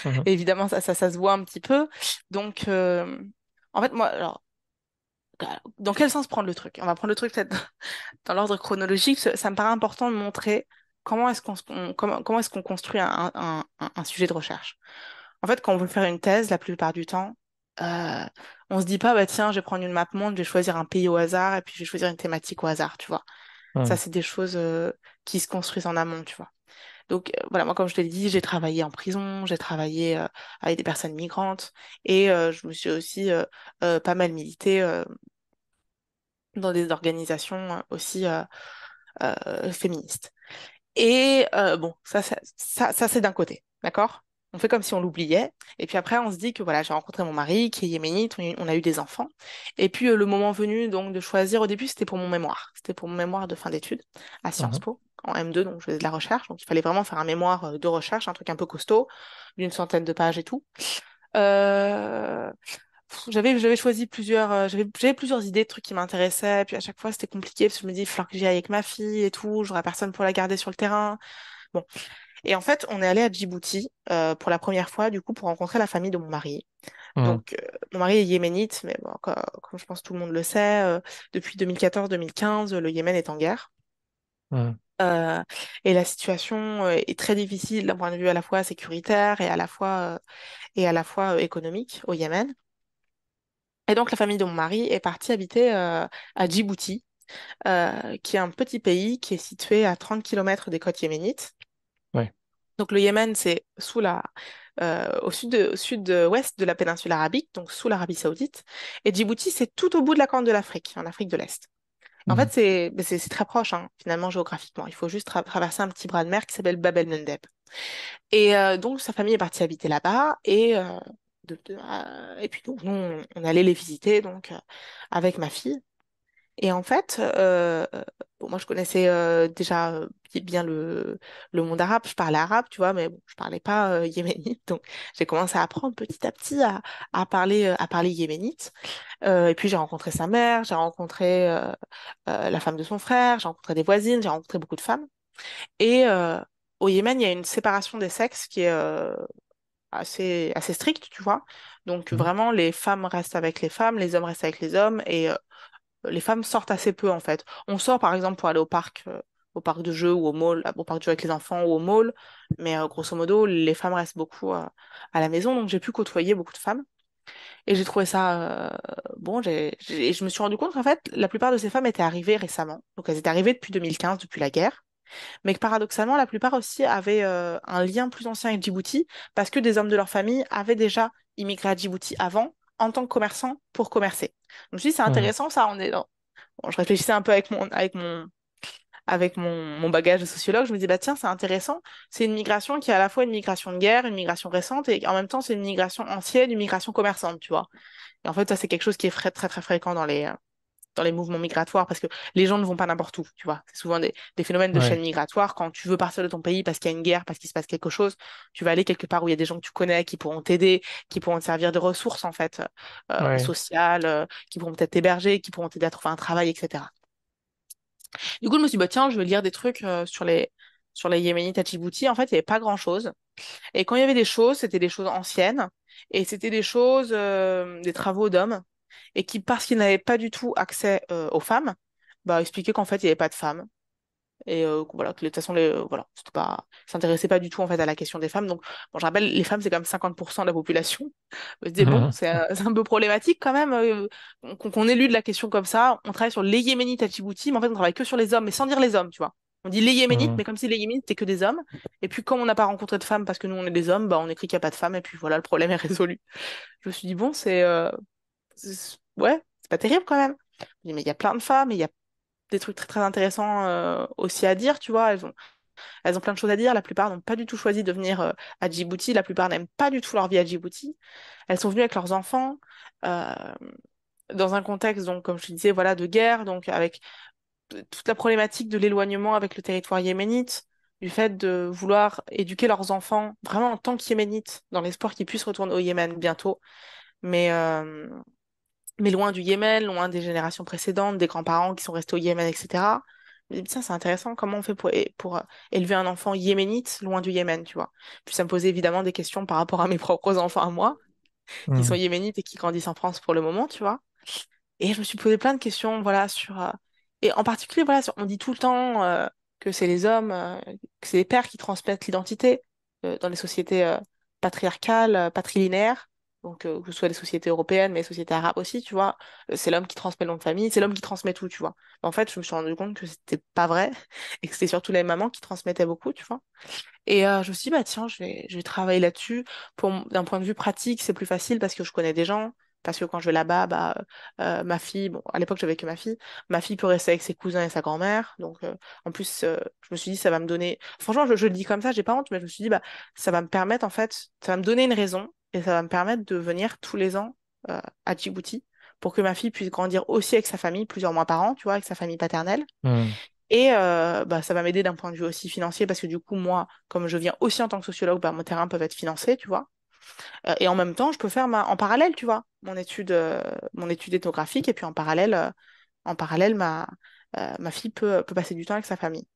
Mhm. Et évidemment, ça se voit un petit peu. Donc, en fait, moi, alors, dans quel sens prendre le truc? On va prendre le truc peut-être dans l'ordre chronologique. Ça me paraît important de montrer comment est-ce qu'on construit un sujet de recherche. En fait, quand on veut faire une thèse, la plupart du temps, euh, on se dit pas, bah tiens, je vais prendre une map monde, je vais choisir un pays au hasard et puis je vais choisir une thématique au hasard, tu vois. Ça, Mhm. c'est des choses qui se construisent en amont, tu vois. Donc voilà, moi, comme je te l'ai dit, j'ai travaillé en prison, j'ai travaillé avec des personnes migrantes et je me suis aussi pas mal milité dans des organisations aussi féministes. Et bon, ça c'est d'un côté, d'accord? On fait comme si on l'oubliait. Et puis après, on se dit que voilà, j'ai rencontré mon mari qui est yéménite, on a eu des enfants. Et puis le moment venu donc de choisir, au début, c'était pour mon mémoire. C'était pour mon mémoire de fin d'études à Sciences Mhm. Po, en M2, donc je faisais de la recherche. Donc il fallait vraiment faire un mémoire de recherche, un truc un peu costaud, d'une centaine de pages et tout. Euh, j'avais choisi j'avais plusieurs idées de trucs qui m'intéressaient, puis à chaque fois c'était compliqué parce que je me dis, il va falloir que j'y aille avec ma fille et tout, j'aurai personne pour la garder sur le terrain. Bon. Et en fait, on est allé à Djibouti pour la première fois, du coup, pour rencontrer la famille de mon mari. Mhm. Donc, mon mari est yéménite, mais bon, comme je pense tout le monde le sait, depuis 2014-2015, le Yémen est en guerre. Mhm. Euh, et la situation est très difficile d'un point de vue à la fois sécuritaire et à la fois économique au Yémen. Et donc, la famille de mon mari est partie habiter à Djibouti, qui est un petit pays qui est situé à 30 kilomètres des côtes yéménites. Ouais. Donc, le Yémen, c'est au sud-ouest de la péninsule arabique, donc sous l'Arabie Saoudite. Et Djibouti, c'est tout au bout de la corne de l'Afrique, en Afrique de l'Est. En Mhm. fait, c'est très proche, hein, finalement, géographiquement. Il faut juste traverser un petit bras de mer qui s'appelle Bab el-Mandeb. Et donc, sa famille est partie habiter là-bas. Et puis, donc, nous, on allait les visiter donc, avec ma fille. Et en fait, bon, moi je connaissais déjà bien le monde arabe, je parlais arabe, tu vois, mais bon, je parlais pas yéménite, donc j'ai commencé à apprendre petit à petit à parler yéménite. Et puis j'ai rencontré sa mère, j'ai rencontré la femme de son frère, j'ai rencontré des voisines, j'ai rencontré beaucoup de femmes. Et au Yémen, il y a une séparation des sexes qui est assez stricte, tu vois. Donc Mhm. vraiment, les femmes restent avec les femmes, les hommes restent avec les hommes, et les femmes sortent assez peu en fait. On sort par exemple pour aller au parc de jeux ou au mall, au parc de jeux avec les enfants ou au mall, mais grosso modo, les femmes restent beaucoup à la maison, donc j'ai pu côtoyer beaucoup de femmes. Et j'ai trouvé ça bon. Je me suis rendu compte qu'en fait, la plupart de ces femmes étaient arrivées récemment. Donc elles étaient arrivées depuis 2015, depuis la guerre. Mais que paradoxalement, la plupart aussi avaient un lien plus ancien avec Djibouti parce que des hommes de leur famille avaient déjà immigré à Djibouti avant en tant que commerçants pour commercer. Donc je me suis dit, c'est Mhm. intéressant ça, on est dans. Bon, je réfléchissais un peu avec avec mon bagage de sociologue, je me dis, bah tiens, c'est intéressant. C'est une migration qui est à la fois une migration de guerre, une migration récente, et en même temps, c'est une migration ancienne, une migration commerçante, tu vois. Et en fait, ça, c'est quelque chose qui est très, très fréquent dans les mouvements migratoires parce que les gens ne vont pas n'importe où, tu vois. C'est souvent des phénomènes de chaîne Ouais, migratoire. Quand tu veux partir de ton pays parce qu'il y a une guerre, parce qu'il se passe quelque chose, tu vas aller quelque part où il y a des gens que tu connais qui pourront t'aider, qui pourront te servir de ressources, en fait, ouais. sociales, qui pourront peut-être t'héberger, qui pourront t'aider à trouver un travail, etc. Du coup, je me suis dit, bah, tiens, je vais lire des trucs sur les Yéménites à Djibouti. En fait, il n'y avait pas grand-chose. Et quand il y avait des choses, c'était des choses anciennes. Et c'était des choses, des travaux d'hommes. Et qui, parce qu'ils n'avaient pas du tout accès aux femmes, bah, expliquaient qu'en fait, il n'y avait pas de femmes. Et voilà, que de toute façon, voilà, c'était pas, ils s'intéressaient pas du tout en fait à la question des femmes. Donc, bon, je rappelle, les femmes, c'est quand même 50% de la population. Je me disais, bon, c'est un peu problématique quand même qu'on élude la question comme ça. On travaille sur les Yéménites à Djibouti, mais en fait, on travaille que sur les hommes, mais sans dire les hommes, tu vois. On dit les Yéménites, mais comme si les Yéménites, c'était que des hommes. Et puis, comme on n'a pas rencontré de femmes parce que nous, on est des hommes, bah, on écrit qu'il n'y a pas de femmes, et puis voilà, le problème est résolu. Je me suis dit, bon, ouais, c'est pas terrible quand même. Je me dis, mais il y a plein de femmes, et il y a des trucs très très intéressants aussi à dire, tu vois. Elles ont plein de choses à dire. La plupart n'ont pas du tout choisi de venir à Djibouti. La plupart n'aiment pas du tout leur vie à Djibouti. Elles sont venues avec leurs enfants euh, dans un contexte, donc, comme je te disais, voilà, de guerre, donc avec toute la problématique de l'éloignement avec le territoire yéménite, du fait de vouloir éduquer leurs enfants vraiment en tant qu'yéménites, dans l'espoir qu'ils puissent retourner au Yémen bientôt. Mais, euh, mais loin du Yémen, loin des générations précédentes, des grands-parents qui sont restés au Yémen, etc. Je me dis, tiens, c'est intéressant, comment on fait pour élever un enfant yéménite loin du Yémen, tu vois. Puis ça me posait évidemment des questions par rapport à mes propres enfants à moi, qui sont Hmm. yéménites et qui grandissent en France pour le moment, tu vois. Et je me suis posé plein de questions, voilà, et en particulier, voilà, on dit tout le temps que c'est les hommes, que c'est les pères qui transmettent l'identité dans les sociétés patriarcales, patrilinéaires, donc que ce soit les sociétés européennes, mais les sociétés arabes aussi, tu vois. C'est l'homme qui transmet le nom de famille, c'est l'homme qui transmet tout, tu vois. En fait, je me suis rendu compte que c'était pas vrai et que c'était surtout les mamans qui transmettaient beaucoup, tu vois. Et je me suis dit, bah tiens, je vais travailler là-dessus. D'un point de vue pratique, c'est plus facile parce que je connais des gens. Parce que quand je vais là-bas, bah, ma fille, bon, à l'époque, j'avais que ma fille peut rester avec ses cousins et sa grand-mère. Donc, en plus, je me suis dit, ça va me donner. Franchement, je le dis comme ça, j'ai pas honte, mais je me suis dit, bah, ça va me permettre, en fait, ça va me donner une raison et ça va me permettre de venir tous les ans à Djibouti pour que ma fille puisse grandir aussi avec sa famille, plusieurs mois par an, tu vois, avec sa famille paternelle. Hmm. Et bah, ça va m'aider d'un point de vue aussi financier parce que du coup, moi, comme je viens aussi en tant que sociologue, bah, mon terrain peut être financé, tu vois. Et en même temps, je peux faire en parallèle, tu vois, mon étude ethnographique et puis en parallèle ma fille peut passer du temps avec sa famille.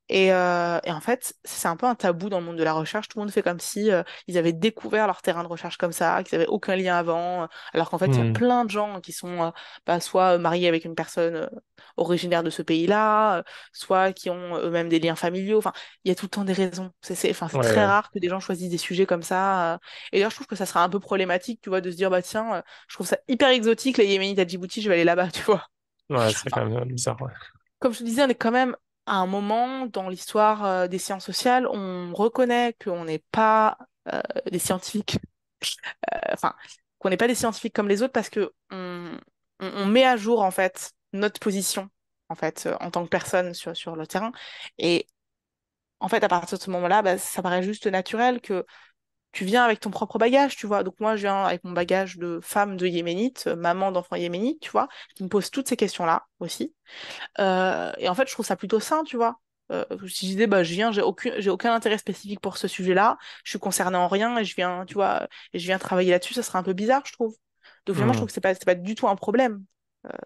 Et en fait, c'est un peu un tabou dans le monde de la recherche. Tout le monde fait comme si ils avaient découvert leur terrain de recherche comme ça, qu'ils n'avaient aucun lien avant, alors qu'en fait, il y a Hmm. plein de gens qui sont bah, soit mariés avec une personne originaire de ce pays-là, soit qui ont eux-mêmes des liens familiaux. Enfin, il y a tout le temps des raisons. Enfin, c'est Ouais, très ouais. rare que des gens choisissent des sujets comme ça. Et d'ailleurs, je trouve que ça sera un peu problématique, tu vois, de se dire, bah tiens, je trouve ça hyper exotique, les Yéménites à Djibouti, je vais aller là-bas, tu vois. Ouais, c'est quand même bizarre, ouais. Comme je te disais, on est quand même à un moment dans l'histoire des sciences sociales, on reconnaît qu'on n'est pas des scientifiques, enfin, qu'on n'est pas des scientifiques comme les autres parce que on met à jour en fait notre position en fait en tant que personne sur le terrain. Et en fait, à partir de ce moment-là, bah, ça paraît juste naturel que tu viens avec ton propre bagage, tu vois. Donc moi, je viens avec mon bagage de femme de yéménite, maman d'enfant yéménite, tu vois, qui me pose toutes ces questions-là aussi. Et en fait, je trouve ça plutôt sain, tu vois. Si je disais, bah, je viens, j'ai aucun intérêt spécifique pour ce sujet-là, je suis concernée en rien et je viens, tu vois, et je viens travailler là-dessus, ça serait un peu bizarre, je trouve. Donc finalement, je Hmm. trouve que c'est pas du tout un problème.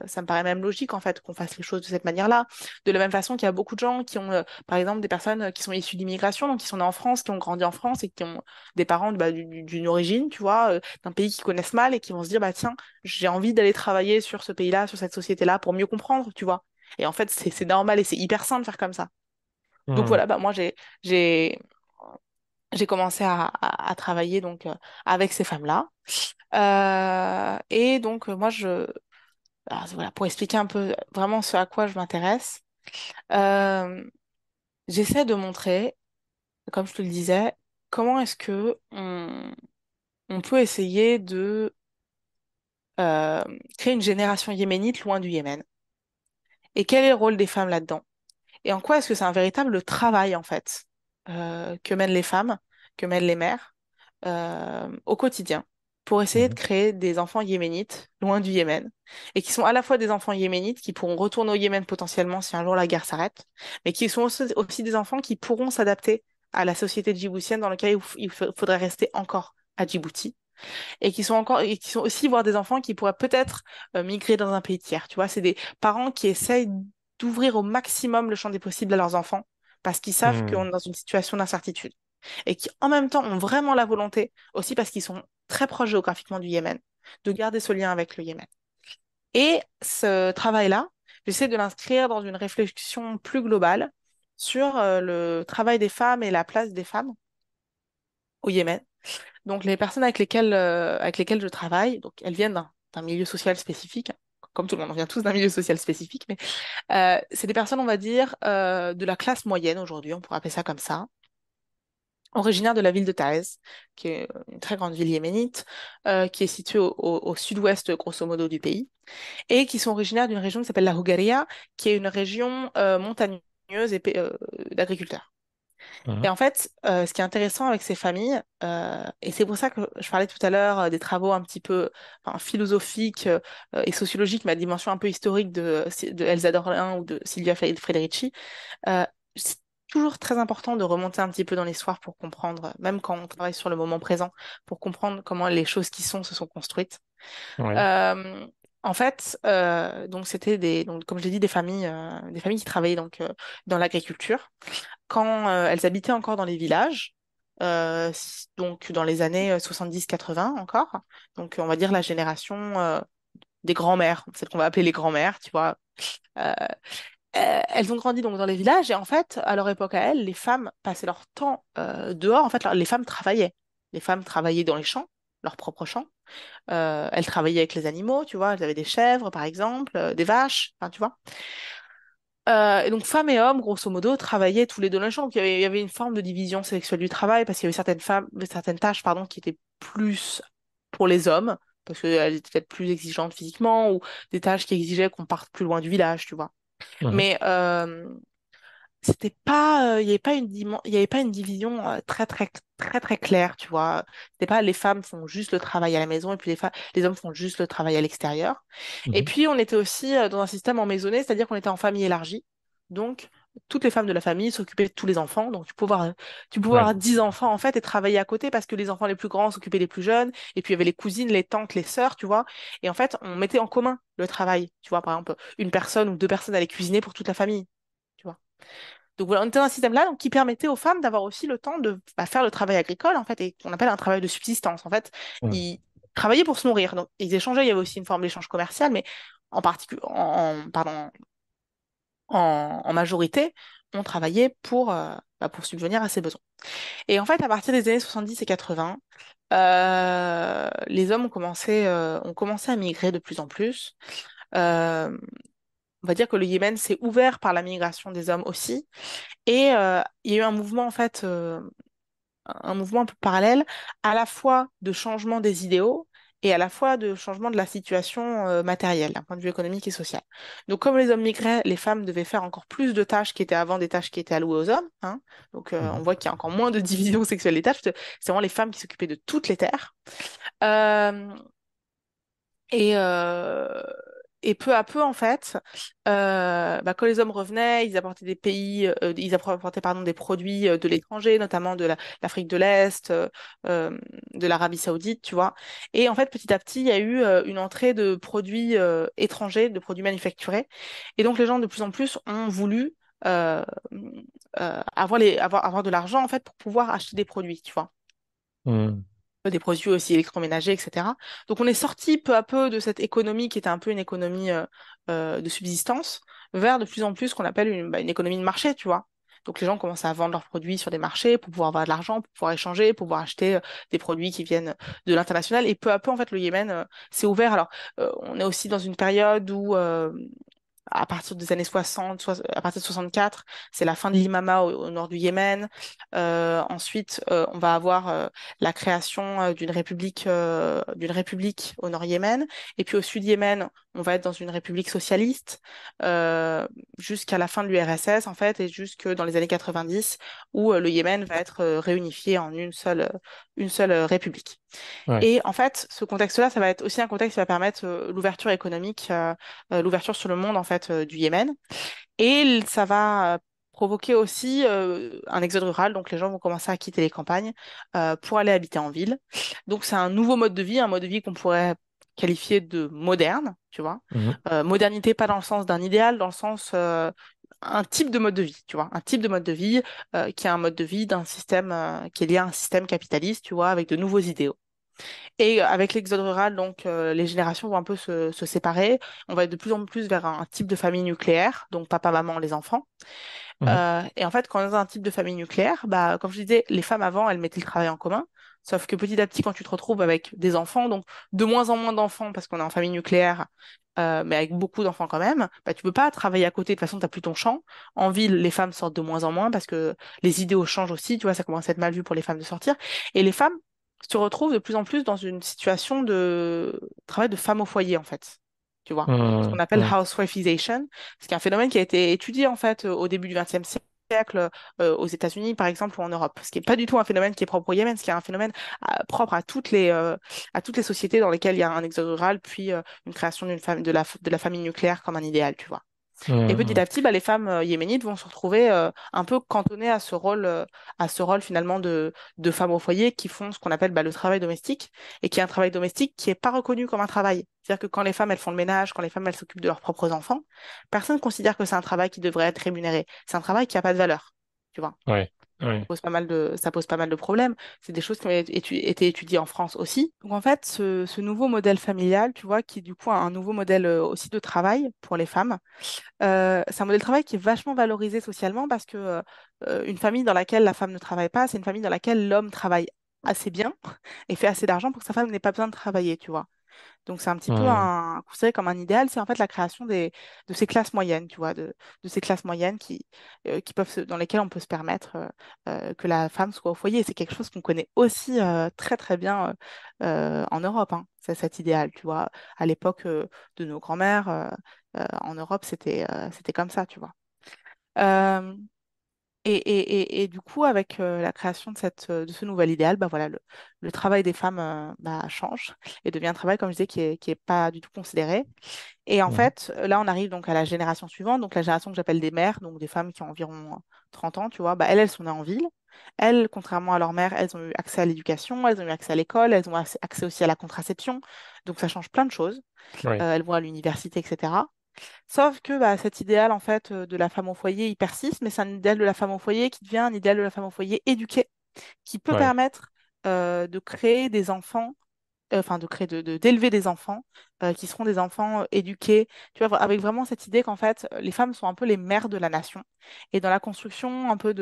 Ça me paraît même logique, en fait, qu'on fasse les choses de cette manière-là. De la même façon qu'il y a beaucoup de gens qui ont, par exemple, des personnes qui sont issues d'immigration, donc qui sont nées en France, qui ont grandi en France et qui ont des parents bah, d'une origine, tu vois, d'un pays qu'ils connaissent mal et qui vont se dire, bah tiens, j'ai envie d'aller travailler sur ce pays-là, sur cette société-là, pour mieux comprendre, tu vois. Et en fait, c'est normal et c'est hyper sain de faire comme ça. Donc Hmm. voilà, bah moi j'ai j'ai commencé à travailler donc avec ces femmes-là. Et donc moi alors, voilà, pour expliquer un peu vraiment ce à quoi je m'intéresse, euh, j'essaie de montrer, comme je te le disais, comment est-ce que on peut essayer de créer une génération yéménite loin du Yémen. Et quel est le rôle des femmes là-dedans? Et en quoi est-ce que c'est un véritable travail, en fait, que mènent les femmes, que mènent les mères au quotidien pour essayer de Mhm. créer des enfants yéménites loin du Yémen et qui sont à la fois des enfants yéménites qui pourront retourner au Yémen potentiellement si un jour la guerre s'arrête, mais qui sont aussi des enfants qui pourront s'adapter à la société djiboutienne dans laquelle faudrait rester encore à Djibouti et qui sont encore et qui sont aussi voir des enfants qui pourraient peut-être migrer dans un pays tiers. Tu vois, c'est des parents qui essayent d'ouvrir au maximum le champ des possibles à leurs enfants parce qu'ils savent qu'on Mhm. est dans une situation d'incertitude et qui en même temps ont vraiment la volonté, aussi parce qu'ils sont très proches géographiquement du Yémen, de garder ce lien avec le Yémen. Et ce travail-là, j'essaie de l'inscrire dans une réflexion plus globale sur le travail des femmes et la place des femmes au Yémen. Donc les personnes avec lesquelles je travaille, donc elles viennent d'un milieu social spécifique, comme tout le monde, on vient tous d'un milieu social spécifique, mais c'est des personnes, on va dire, de la classe moyenne aujourd'hui, on pourrait appeler ça comme ça, originaires de la ville de Taïs, qui est une très grande ville yéménite, qui est située au sud-ouest, grosso modo, du pays, et qui sont originaires d'une région qui s'appelle la Hogaria, qui est une région montagneuse d'agriculteurs. Et Mhm. en fait, ce qui est intéressant avec ces familles, et c'est pour ça que je parlais tout à l'heure des travaux un petit peu enfin, philosophiques et sociologiques, mais à dimension un peu historique de Elsa Dorlin ou de Silvia Federici, euh, c'est toujours très important de remonter un petit peu dans l'histoire pour comprendre, même quand on travaille sur le moment présent, pour comprendre comment les choses qui sont se sont construites. Ouais. Euh, En fait, donc c'était donc comme je l'ai dit, des familles qui travaillaient donc dans l'agriculture quand elles habitaient encore dans les villages. Donc dans les années 70-80 encore, donc on va dire la génération des grands-mères, celle qu'on va appeler les grands-mères, tu vois. Euh, Elles ont grandi donc dans les villages et en fait, à leur époque à elles, les femmes passaient leur temps dehors. En fait, les femmes travaillaient. Les femmes travaillaient dans les champs, leurs propres champs. Elles travaillaient avec les animaux, tu vois. Elles avaient des chèvres, par exemple, des vaches, enfin, tu vois. Et donc, femmes et hommes, grosso modo, travaillaient tous les deux dans les champs. Donc, il y avait une forme de division sexuelle du travail parce qu'il y avait certaines tâches, pardon, qui étaient plus pour les hommes parce qu'elles étaient peut-être plus exigeantes physiquement ou des tâches qui exigeaient qu'on parte plus loin du village, tu vois. Mhm. Mais c'était pas il y avait pas il y avait pas une division très claire, tu vois. C'était pas les femmes font juste le travail à la maison et puis les hommes font juste le travail à l'extérieur. Et Mhm. puis on était aussi dans un système en maisonnée, c'est-à-dire qu'on était en famille élargie. Donc toutes les femmes de la famille s'occupaient de tous les enfants. Donc tu pouvais Ouais. avoir 10 enfants en fait et travailler à côté parce que les enfants les plus grands s'occupaient des plus jeunes et puis il y avait les cousines, les tantes, les sœurs, tu vois. Et en fait, on mettait en commun le travail, tu vois, par exemple, une personne ou deux personnes allaient cuisiner pour toute la famille. Tu vois. Donc voilà, on était dans un système-là donc, qui permettait aux femmes d'avoir aussi le temps de faire le travail agricole, en fait, et qu'on appelle un travail de subsistance. En fait, Mhm. ils travaillaient pour se nourrir. Donc, ils échangeaient, il y avait aussi une forme d'échange commercial, mais pardon, en majorité, on travaillait pour subvenir à ses besoins. Et en fait, à partir des années 70 et 80, les hommes ont commencé à migrer de plus en plus. Euh, on va dire que le Yémen s'est ouvert par la migration des hommes aussi. Et il y a eu un mouvement, en fait, un mouvement un peu parallèle, à la fois de changement des idéaux et à la fois de changement de la situation matérielle, d'un point de vue économique et social. Donc, comme les hommes migraient, les femmes devaient faire encore plus de tâches qui étaient avant des tâches qui étaient allouées aux hommes, hein. Donc, on Mhm. voit qu'il y a encore moins de division sexuelle des tâches. C'est vraiment les femmes qui s'occupaient de toutes les terres. Euh, et, euh, et peu à peu, en fait, quand les hommes revenaient, ils apportaient pardon, des produits de l'étranger, notamment de l'Afrique de l'Est, de l'Arabie Saoudite, tu vois. Et en fait, petit à petit, il y a eu une entrée de produits étrangers, de produits manufacturés. Et donc, les gens, de plus en plus, ont voulu euh, avoir de l'argent, en fait, pour pouvoir acheter des produits, tu vois Mhm. des produits aussi électroménagers, etc. Donc on est sorti peu à peu de cette économie qui était un peu une économie de subsistance vers de plus en plus ce qu'on appelle une économie de marché, tu vois. Donc les gens commencent à vendre leurs produits sur des marchés pour pouvoir avoir de l'argent, pour pouvoir échanger, pour pouvoir acheter des produits qui viennent de l'international. Et peu à peu, en fait, le Yémen s'est ouvert. Alors, on est aussi dans une période où à partir des années 60, à partir de 64, c'est la fin de l'imama au nord du Yémen. Ensuite, on va avoir la création d'une république au nord Yémen. Et puis au sud Yémen, on va être dans une république socialiste euh, jusqu'à la fin de l'URSS, en fait, et jusque dans les années 90, où le Yémen va être réunifié en une seule république. Ouais. Et en fait, ce contexte-là, ça va être aussi un contexte qui va permettre l'ouverture économique, l'ouverture sur le monde en fait du Yémen. Et ça va provoquer aussi un exode rural, donc les gens vont commencer à quitter les campagnes pour aller habiter en ville. Donc c'est un nouveau mode de vie, un mode de vie qu'on pourrait qualifier de moderne, tu vois. Mhm. Modernité pas dans le sens d'un idéal, dans le sens un type de mode de vie, tu vois, un type de mode de vie qui est un mode de vie d'un système qui est lié à un système capitaliste, tu vois, avec de nouveaux idéaux. Et avec l'exode rural, donc les générations vont un peu se séparer. On va être de plus en plus vers un type de famille nucléaire, donc papa, maman, les enfants. Mhm. Et en fait, quand on est dans un type de famille nucléaire, bah, comme je disais, les femmes avant, elles mettaient le travail en commun. Sauf que petit à petit, quand tu te retrouves avec des enfants, donc de moins en moins d'enfants parce qu'on est en famille nucléaire, mais avec beaucoup d'enfants quand même, bah, tu peux pas travailler à côté. De toute façon, tu n'as plus ton champ. En ville, les femmes sortent de moins en moins parce que les idéaux changent aussi. Tu vois, ça commence à être mal vu pour les femmes de sortir. Et les femmes se retrouvent de plus en plus dans une situation de travail de femme au foyer, en fait. Tu vois, ce qu'on Mhm. appelle Ouais. housewifeization, ce qui est un phénomène qui a été étudié en fait au début du XXe siècle aux États-Unis par exemple ou en Europe, ce qui n'est pas du tout un phénomène qui est propre au Yémen, ce qui est un phénomène propre à toutes les sociétés dans lesquelles il y a un exode rural puis une création d'une famille de la famille nucléaire comme un idéal, tu vois. Et petit Mhm. à petit, bah, les femmes yéménites vont se retrouver un peu cantonnées à ce rôle finalement de femmes au foyer qui font ce qu'on appelle bah, le travail domestique et qui est un travail domestique qui n'est pas reconnu comme un travail. C'est-à-dire que quand les femmes elles font le ménage, quand les femmes elles s'occupent de leurs propres enfants, personne ne considère que c'est un travail qui devrait être rémunéré. C'est un travail qui n'a pas de valeur, tu vois. Ouais. Ouais. Ça pose pas mal de problèmes. C'est des choses qui ont été étudiées en France aussi. Donc en fait, ce nouveau modèle familial, tu vois, qui est du coup un nouveau modèle aussi de travail pour les femmes, c'est un modèle de travail qui est vachement valorisé socialement parce que une famille dans laquelle la femme ne travaille pas, c'est une famille dans laquelle l'homme travaille assez bien et fait assez d'argent pour que sa femme n'ait pas besoin de travailler, tu vois. Donc c'est un petit peu Mhm. considéré comme un idéal, c'est en fait la création de ces classes moyennes, tu vois, de ces classes moyennes qui dans lesquelles on peut se permettre que la femme soit au foyer. C'est quelque chose qu'on connaît aussi très très bien en Europe, hein. C'est cet idéal, tu vois. À l'époque de nos grands-mères, en Europe, c'était comme ça, tu vois. Euh, et du coup, avec la création de ce nouvel idéal, bah voilà, le travail des femmes bah, change et devient un travail, comme je disais, qui est pas du tout considéré. Et en Mhm. fait, là, on arrive donc à la génération suivante, donc la génération que j'appelle des mères, donc des femmes qui ont environ 30 ans, tu vois. Bah, elles sont nées en ville. Elles, contrairement à leur mère, elles ont eu accès à l'éducation, elles ont eu accès à l'école, elles ont accès aussi à la contraception. Donc ça change plein de choses. Ouais. Elles vont à l'université, etc. Sauf que bah, cet idéal en fait de la femme au foyer, il persiste, mais c'est un idéal de la femme au foyer qui devient un idéal de la femme au foyer éduquée, qui peut Ouais. permettre de créer des enfants, enfin de créer, d'élever des enfants qui seront des enfants éduqués, tu vois, avec vraiment cette idée qu'en fait les femmes sont un peu les mères de la nation. Et dans la construction un peu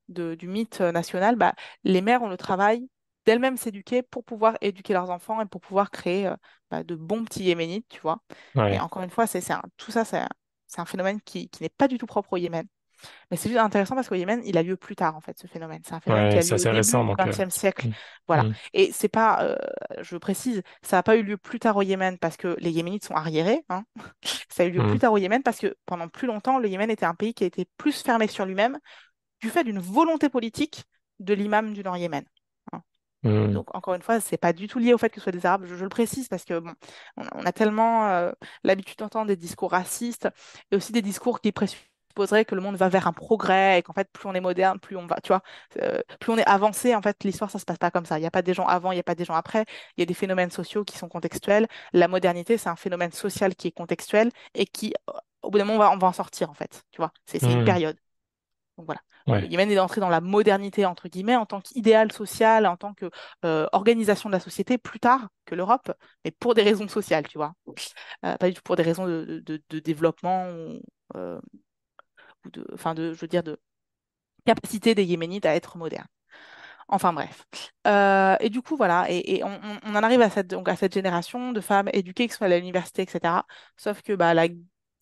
du mythe national, bah, les mères ont le travail d'elles-mêmes s'éduquer pour pouvoir éduquer leurs enfants et pour pouvoir créer bah, de bons petits Yéménites, tu vois. Mais Ouais. encore une fois, tout ça, c'est un phénomène qui n'est pas du tout propre au Yémen. Mais c'est juste intéressant parce qu'au Yémen, il a lieu plus tard, en fait, ce phénomène. C'est un phénomène qui Ouais. a C'est lieu au assez début récent, du donc. XXe siècle. Voilà. Mhm. Et c'est pas, je précise, ça n'a pas eu lieu plus tard au Yémen parce que les Yéménites sont arriérés, hein. Ça a eu lieu plus Mhm. tard au Yémen parce que pendant plus longtemps, le Yémen était un pays qui a été plus fermé sur lui-même du fait d'une volonté politique de l'imam du Nord-Yémen, hein. Mhm. Donc, encore une fois, c'est pas du tout lié au fait que ce soit des Arabes. Je le précise parce que bon, on a tellement l'habitude d'entendre des discours racistes et aussi des discours qui présupposeraient que le monde va vers un progrès et qu'en fait, plus on est moderne, plus on va, tu vois, plus on est avancé. En fait, l'histoire, ça se passe pas comme ça. Il n'y a pas des gens avant, il n'y a pas des gens après. Il y a des phénomènes sociaux qui sont contextuels. La modernité, c'est un phénomène social qui est contextuel et qui, au bout d'un moment, on va en sortir, en fait. Tu vois, c'est une Mhm. période. Donc voilà. Le Ouais. Yémen est entré dans la modernité, entre guillemets, en tant qu'idéal social, en tant que organisation de la société, plus tard que l'Europe, mais pour des raisons sociales, tu vois. Pas du tout pour des raisons de développement enfin je veux dire, de capacité des Yéménites à être modernes. Enfin bref. Et du coup, voilà, et on en arrive à cette génération de femmes éduquées qui sont allées à l'université, etc. Sauf que bah,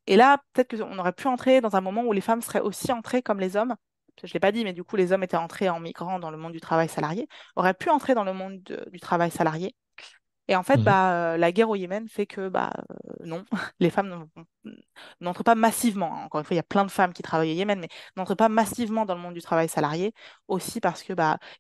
Et là, peut-être qu'on aurait pu entrer dans un moment où les femmes seraient aussi entrées comme les hommes. Je ne l'ai pas dit, mais du coup, les hommes étaient entrés en migrant dans le monde du travail salarié, auraient pu entrer dans le monde du travail salarié. Et en fait, Mhm. la guerre au Yémen fait que non, les femmes n'entrent pas massivement, hein. Encore une fois, il y a plein de femmes qui travaillent au Yémen, mais n'entrent pas massivement dans le monde du travail salarié, aussi parce que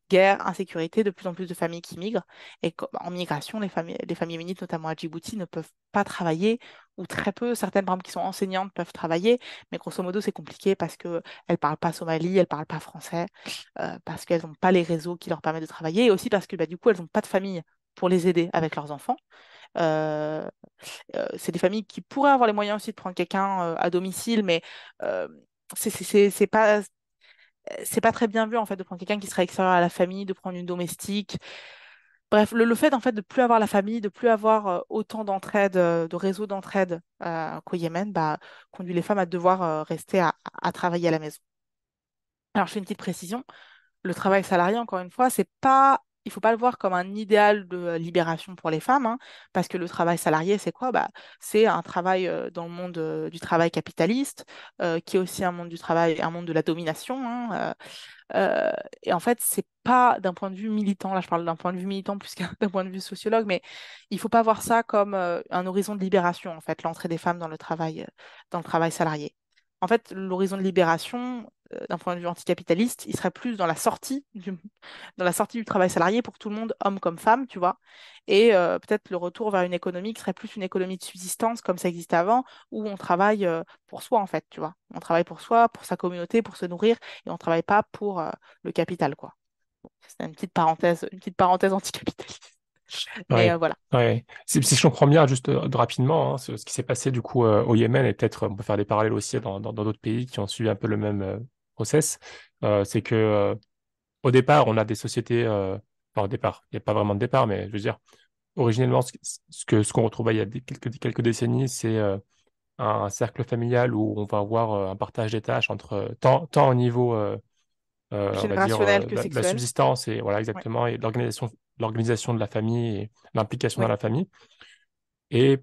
guerre, insécurité, de plus en plus de familles qui migrent. Et en migration, les familles yéménites, notamment à Djibouti, ne peuvent pas travailler, ou très peu. Certaines, par exemple, qui sont enseignantes peuvent travailler, mais grosso modo, c'est compliqué parce qu'elles ne parlent pas somali, elles ne parlent pas français, parce qu'elles n'ont pas les réseaux qui leur permettent de travailler, et aussi parce que du coup, elles n'ont pas de famille pour les aider avec leurs enfants. Euh, c'est des familles qui pourraient avoir les moyens aussi de prendre quelqu'un à domicile, mais euh, c'est pas très bien vu en fait de prendre quelqu'un qui serait extérieur à la famille, de prendre une domestique. Bref, le fait en fait de plus avoir la famille, de plus avoir autant d'entraide, de réseaux d'entraide qu'au Yémen, conduit les femmes à devoir rester à travailler à la maison. Alors, je fais une petite précision. Le travail salarié, encore une fois, c'est pas, il faut pas le voir comme un idéal de libération pour les femmes, hein, parce que le travail salarié, c'est quoi? C'est un travail dans le monde du travail capitaliste, qui est aussi un monde du travail, un monde de la domination, hein, euh, et en fait, c'est pas d'un point de vue militant, là je parle d'un point de vue militant plus qu'un d'un point de vue sociologue, mais il faut pas voir ça comme un horizon de libération, en fait, l'entrée des femmes dans le travail salarié. En fait, l'horizon de libération, d'un point de vue anticapitaliste, il serait plus dans la sortie du travail salarié pour tout le monde, homme comme femme, tu vois, et peut-être le retour vers une économie qui serait plus une économie de subsistance comme ça existait avant, où on travaille pour soi, en fait, tu vois. On travaille pour soi, pour sa communauté, pour se nourrir et on ne travaille pas pour le capital, quoi. C'est une petite parenthèse anticapitaliste. Mais Ouais, voilà. ouais. Si je comprends bien, juste rapidement, hein, ce qui s'est passé du coup au Yémen, et peut-être on peut faire des parallèles aussi dans d'autres pays qui ont suivi un peu le même process, c'est que au départ, on a des sociétés, enfin au départ, il n'y a pas vraiment de départ, mais je veux dire, originellement, ce qu'on retrouvait il y a quelques décennies, c'est un cercle familial où on va avoir un partage des tâches entre tant au niveau on va dire, Générationnel que de la sexuel. subsistance et voilà Ouais. exactement, et l'organisation de la famille et l'implication dans Oui. la famille. Et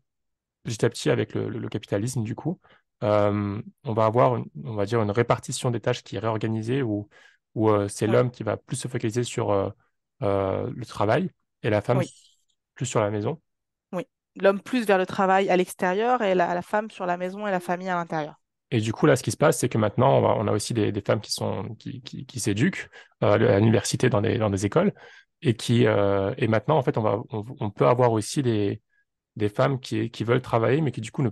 petit à petit, avec le capitalisme, du coup, on va avoir, on va dire, une répartition des tâches qui est réorganisée où c'est Oui. l'homme qui va plus se focaliser sur le travail et la femme Oui. plus sur la maison. Oui. L'homme plus vers le travail à l'extérieur et la femme sur la maison et la famille à l'intérieur. Et du coup, là, ce qui se passe, c'est que maintenant, on a aussi des femmes qui s'éduquent à l'université dans des écoles et maintenant, en fait, on peut avoir aussi des femmes qui veulent travailler, mais qui du coup ne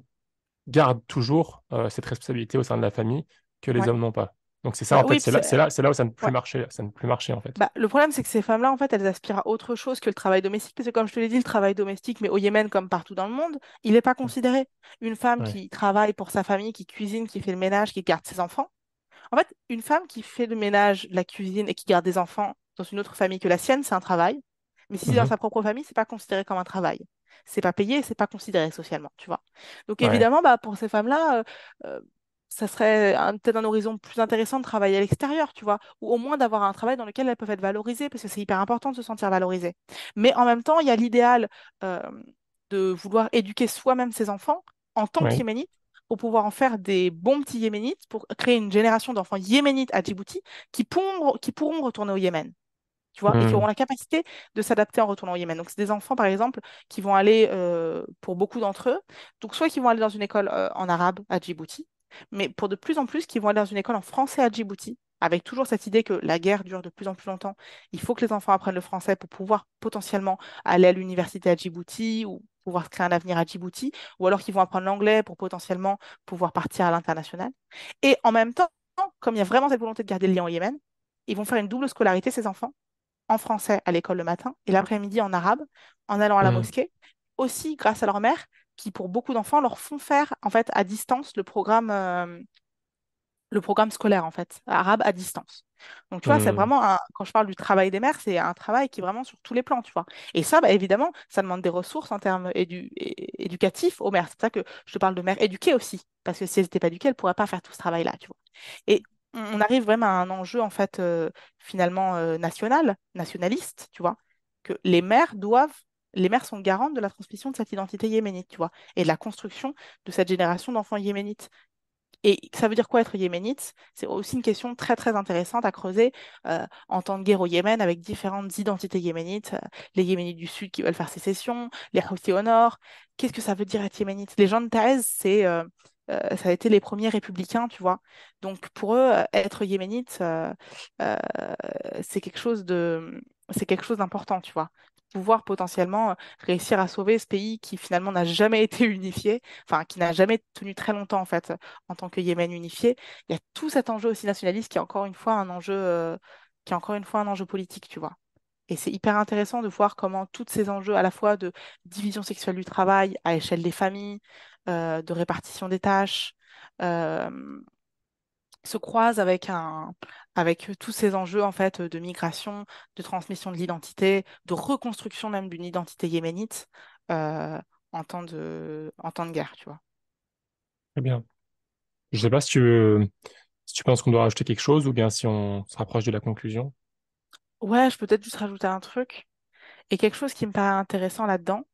gardent toujours cette responsabilité au sein de la famille que les Ouais. hommes n'ont pas. Donc c'est ça, en fait, Oui, puis c'est là où ça ne peut plus ouais. marcher, ça ne peut plus marcher, en fait. Le problème, c'est que ces femmes-là, en fait, elles aspirent à autre chose que le travail domestique, parce que comme je te l'ai dit, le travail domestique, mais au Yémen comme partout dans le monde, il n'est pas considéré. Une femme Ouais. qui travaille pour sa famille, qui cuisine, qui fait le ménage, qui garde ses enfants. En fait, une femme qui fait le ménage, la cuisine et qui garde des enfants dans une autre famille que la sienne, c'est un travail. Mais si c'est dans Mhm. sa propre famille, c'est pas considéré comme un travail. C'est pas payé, c'est pas considéré socialement, tu vois. Donc Ouais. évidemment, pour ces femmes-là, euh, ça serait peut-être un horizon plus intéressant de travailler à l'extérieur, tu vois, ou au moins d'avoir un travail dans lequel elles peuvent être valorisées, parce que c'est hyper important de se sentir valorisée. Mais en même temps, il y a l'idéal euh, de vouloir éduquer soi-même ses enfants en tant Ouais. qu'yéménite pour pouvoir en faire des bons petits yéménites, pour créer une génération d'enfants yéménites à Djibouti qui pourront retourner au Yémen, tu vois, et qui auront Mhm. la capacité de s'adapter en retournant au Yémen. Donc, c'est des enfants, par exemple, qui vont aller, pour beaucoup d'entre eux, donc soit qui vont aller dans une école en arabe à Djibouti, mais pour de plus en plus, qui vont aller dans une école en français à Djibouti, avec toujours cette idée que la guerre dure de plus en plus longtemps. Il faut que les enfants apprennent le français pour pouvoir potentiellement aller à l'université à Djibouti ou pouvoir se créer un avenir à Djibouti, ou alors qu'ils vont apprendre l'anglais pour potentiellement pouvoir partir à l'international. Et en même temps, comme il y a vraiment cette volonté de garder le lien au Yémen, ils vont faire une double scolarité, ces enfants en français à l'école le matin et l'après-midi en arabe, en allant à la Mhm. mosquée, aussi grâce à leur mère, qui pour beaucoup d'enfants leur font faire en fait à distance le programme scolaire en fait, arabe à distance. Donc tu vois, c'est Mhm. vraiment quand je parle du travail des mères, c'est un travail qui est vraiment sur tous les plans, tu vois. Et ça, évidemment, ça demande des ressources en termes éducatifs aux mères. C'est pour ça que je te parle de mères éduquées aussi, parce que si elles n'étaient pas éduquées, elles ne pourraient pas faire tout ce travail-là, tu vois. Et on arrive vraiment à un enjeu en fait, finalement nationaliste, tu vois, que les mères doivent les mères sont garantes de la transmission de cette identité yéménite, tu vois, et de la construction de cette génération d'enfants yéménites. Et ça veut dire quoi être yéménite? C'est aussi une question très très intéressante à creuser en temps de guerre au Yémen avec différentes identités yéménites. Les Yéménites du Sud qui veulent faire sécession, les Houthis au Nord. Qu'est-ce que ça veut dire être yéménite? Les gens de Taïs, ça a été les premiers républicains, tu vois. Donc pour eux, être yéménite, euh, c'est quelque chose c'est quelque chose d'important, tu vois. Pouvoir potentiellement réussir à sauver ce pays qui finalement n'a jamais été unifié, enfin qui n'a jamais tenu très longtemps en fait en tant que Yémen unifié. Il y a tout cet enjeu aussi nationaliste qui est encore une fois un enjeu, qui est encore une fois un enjeu politique, tu vois. Et c'est hyper intéressant de voir comment tous ces enjeux, à la fois de division sexuelle du travail à échelle des familles, de répartition des tâches, euh, se croisent avec tous ces enjeux en fait de migration, de transmission de l'identité, de reconstruction même d'une identité yéménite euh, en temps de guerre, tu vois. Très bien. Je sais pas si tu penses qu'on doit rajouter quelque chose ou bien si on se rapproche de la conclusion. Ouais, je peux peut-être juste rajouter un truc. Et quelque chose qui me paraît intéressant là-dedans,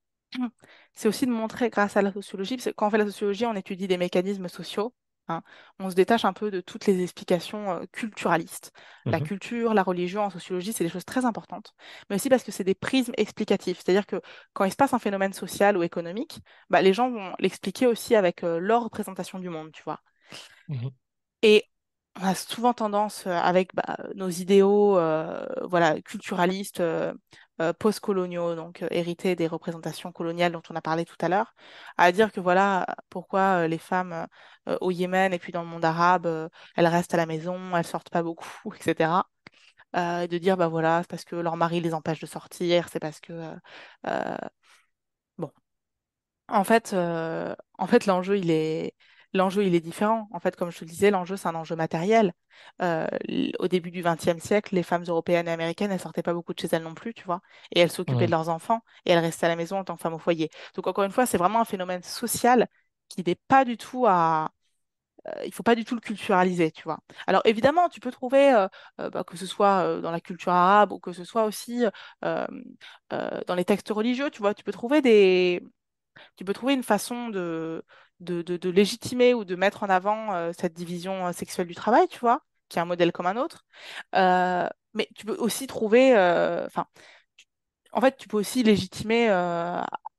c'est aussi de montrer grâce à la sociologie, parce que quand on fait la sociologie, on étudie des mécanismes sociaux, hein. On se détache un peu de toutes les explications culturalistes. La Mhm. culture, la religion en sociologie, c'est des choses très importantes, mais aussi parce que c'est des prismes explicatifs. C'est-à-dire que quand il se passe un phénomène social ou économique, bah, les gens vont l'expliquer aussi avec leur représentation du monde, tu vois. Mhm. Et on a souvent tendance, avec nos idéaux voilà, culturalistes, post-coloniaux, donc hérités des représentations coloniales dont on a parlé tout à l'heure, à dire que voilà pourquoi les femmes au Yémen et puis dans le monde arabe, elles restent à la maison, elles sortent pas beaucoup, etc. Et de dire bah voilà, c'est parce que leur mari les empêche de sortir, c'est parce que euh, bon. En fait, l'enjeu, il est différent. En fait, comme je te le disais, l'enjeu, c'est un enjeu matériel. Au début du XXe siècle, les femmes européennes et américaines, elles sortaient pas beaucoup de chez elles non plus, tu vois. Et elles s'occupaient de Mhm. leurs enfants et elles restaient à la maison en tant que femmes au foyer. Donc, encore une fois, c'est vraiment un phénomène social qui n'est pas du tout il faut pas du tout le culturaliser, tu vois. Alors, évidemment, tu peux trouver, que ce soit dans la culture arabe ou que ce soit aussi euh, dans les textes religieux, tu vois, tu peux trouver une façon de légitimer ou de mettre en avant cette division sexuelle du travail, tu vois, qui est un modèle comme un autre. Mais tu peux aussi trouver, en fait, tu peux aussi légitimer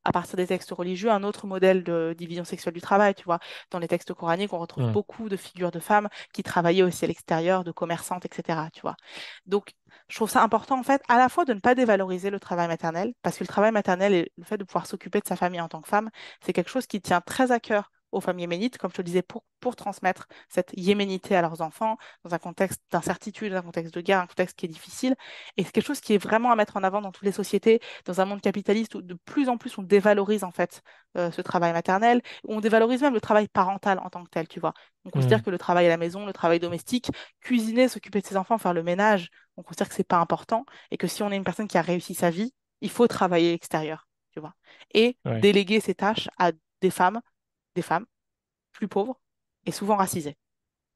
à partir des textes religieux un autre modèle de division sexuelle du travail, tu vois. Dans les textes coraniques, on retrouve Mhm. beaucoup de figures de femmes qui travaillaient aussi à l'extérieur, de commerçantes, etc., tu vois. Donc, je trouve ça important, en fait, à la fois de ne pas dévaloriser le travail maternel, parce que le travail maternel et le fait de pouvoir s'occuper de sa famille en tant que femme, c'est quelque chose qui tient très à cœur aux femmes yéménites, comme je te le disais, pour transmettre cette yéménité à leurs enfants, dans un contexte d'incertitude, dans un contexte de guerre, un contexte qui est difficile. Et c'est quelque chose qui est vraiment à mettre en avant dans toutes les sociétés, dans un monde capitaliste où de plus en plus on dévalorise en fait ce travail maternel, où on dévalorise même le travail parental en tant que tel, tu vois. On considère Mhm. que le travail à la maison, le travail domestique, cuisiner, s'occuper de ses enfants, faire le ménage, on considère que c'est pas important et que si on est une personne qui a réussi sa vie, il faut travailler à l'extérieur, tu vois. Et Ouais. déléguer ces tâches à des femmes plus pauvres et souvent racisées,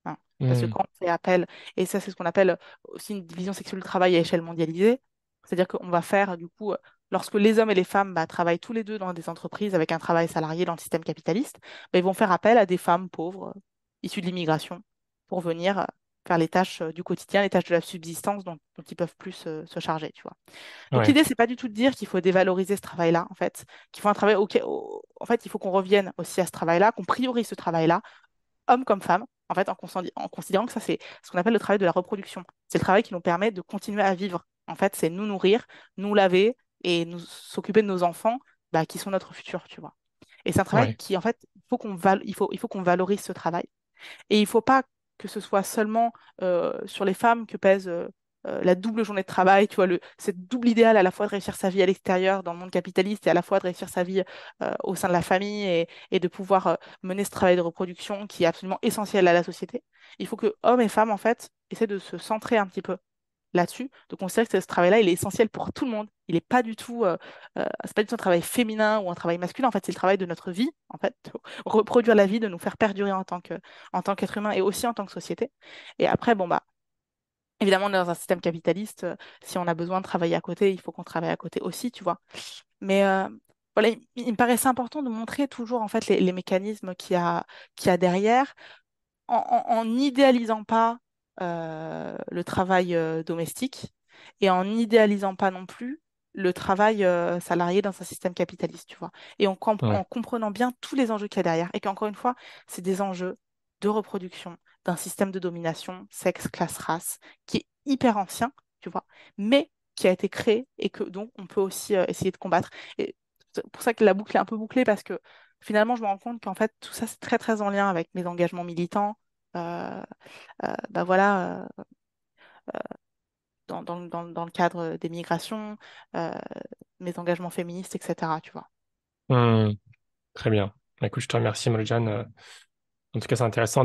hein. Parce que Mhm. quand on fait appel, et ça c'est ce qu'on appelle aussi une division sexuelle du travail à échelle mondialisée, c'est-à-dire qu'on va faire du coup, lorsque les hommes et les femmes travaillent tous les deux dans des entreprises avec un travail salarié dans le système capitaliste, ils vont faire appel à des femmes pauvres issues de l'immigration pour venir faire les tâches du quotidien, les tâches de la subsistance dont ils peuvent plus se charger, tu vois. Donc Ouais. l'idée, c'est pas du tout de dire qu'il faut dévaloriser ce travail-là, en fait, qu'il faut un travail en fait, il faut qu'on revienne aussi à ce travail-là, qu'on priorise ce travail-là hommes comme femmes, en fait, en considérant que ça, c'est ce qu'on appelle le travail de la reproduction. C'est le travail qui nous permet de continuer à vivre. En fait, c'est nous nourrir, nous laver et nous s'occuper de nos enfants, qui sont notre futur, tu vois. Et c'est un travail Ouais. qui, en fait, il faut qu'on valorise ce travail. Et il ne faut pas que ce soit seulement sur les femmes que pèse la double journée de travail, tu vois, cette double idéal à la fois de réussir sa vie à l'extérieur dans le monde capitaliste et à la fois de réussir sa vie au sein de la famille et de pouvoir mener ce travail de reproduction qui est absolument essentiel à la société. Il faut que hommes et femmes, en fait, essaient de se centrer un petit peu là-dessus, de considérer que ce travail-là, il est essentiel pour tout le monde. Il n'est pas du tout, c'est pas du tout un travail féminin ou un travail masculin. En fait, c'est le travail de notre vie, en fait, de reproduire la vie, de nous faire perdurer en tant qu'être humain et aussi en tant que société. Et après, bon bah, Évidemment, on est dans un système capitaliste. Si on a besoin de travailler à côté, il faut qu'on travaille à côté aussi, tu vois. Mais voilà, il me paraissait important de montrer toujours en fait les mécanismes qu'il y a derrière, en n'idéalisant pas le travail domestique et en n'idéalisant pas non plus le travail salarié dans un système capitaliste, tu vois. Et en Ouais, comprenant bien tous les enjeux qu'il y a derrière. Et qu'encore une fois, c'est des enjeux de reproduction, d'un système de domination, sexe, classe, race, qui est hyper ancien, tu vois, mais qui a été créé et que donc on peut aussi essayer de combattre. Et c'est pour ça que la boucle est un peu bouclée parce que finalement, je me rends compte qu'en fait, tout ça, c'est très, très en lien avec mes engagements militants, euh, bah voilà, dans le cadre des migrations, euh, mes engagements féministes, etc., tu vois. hmm, très bien. Écoute, je te remercie, Moljan. En tout cas, c'est intéressant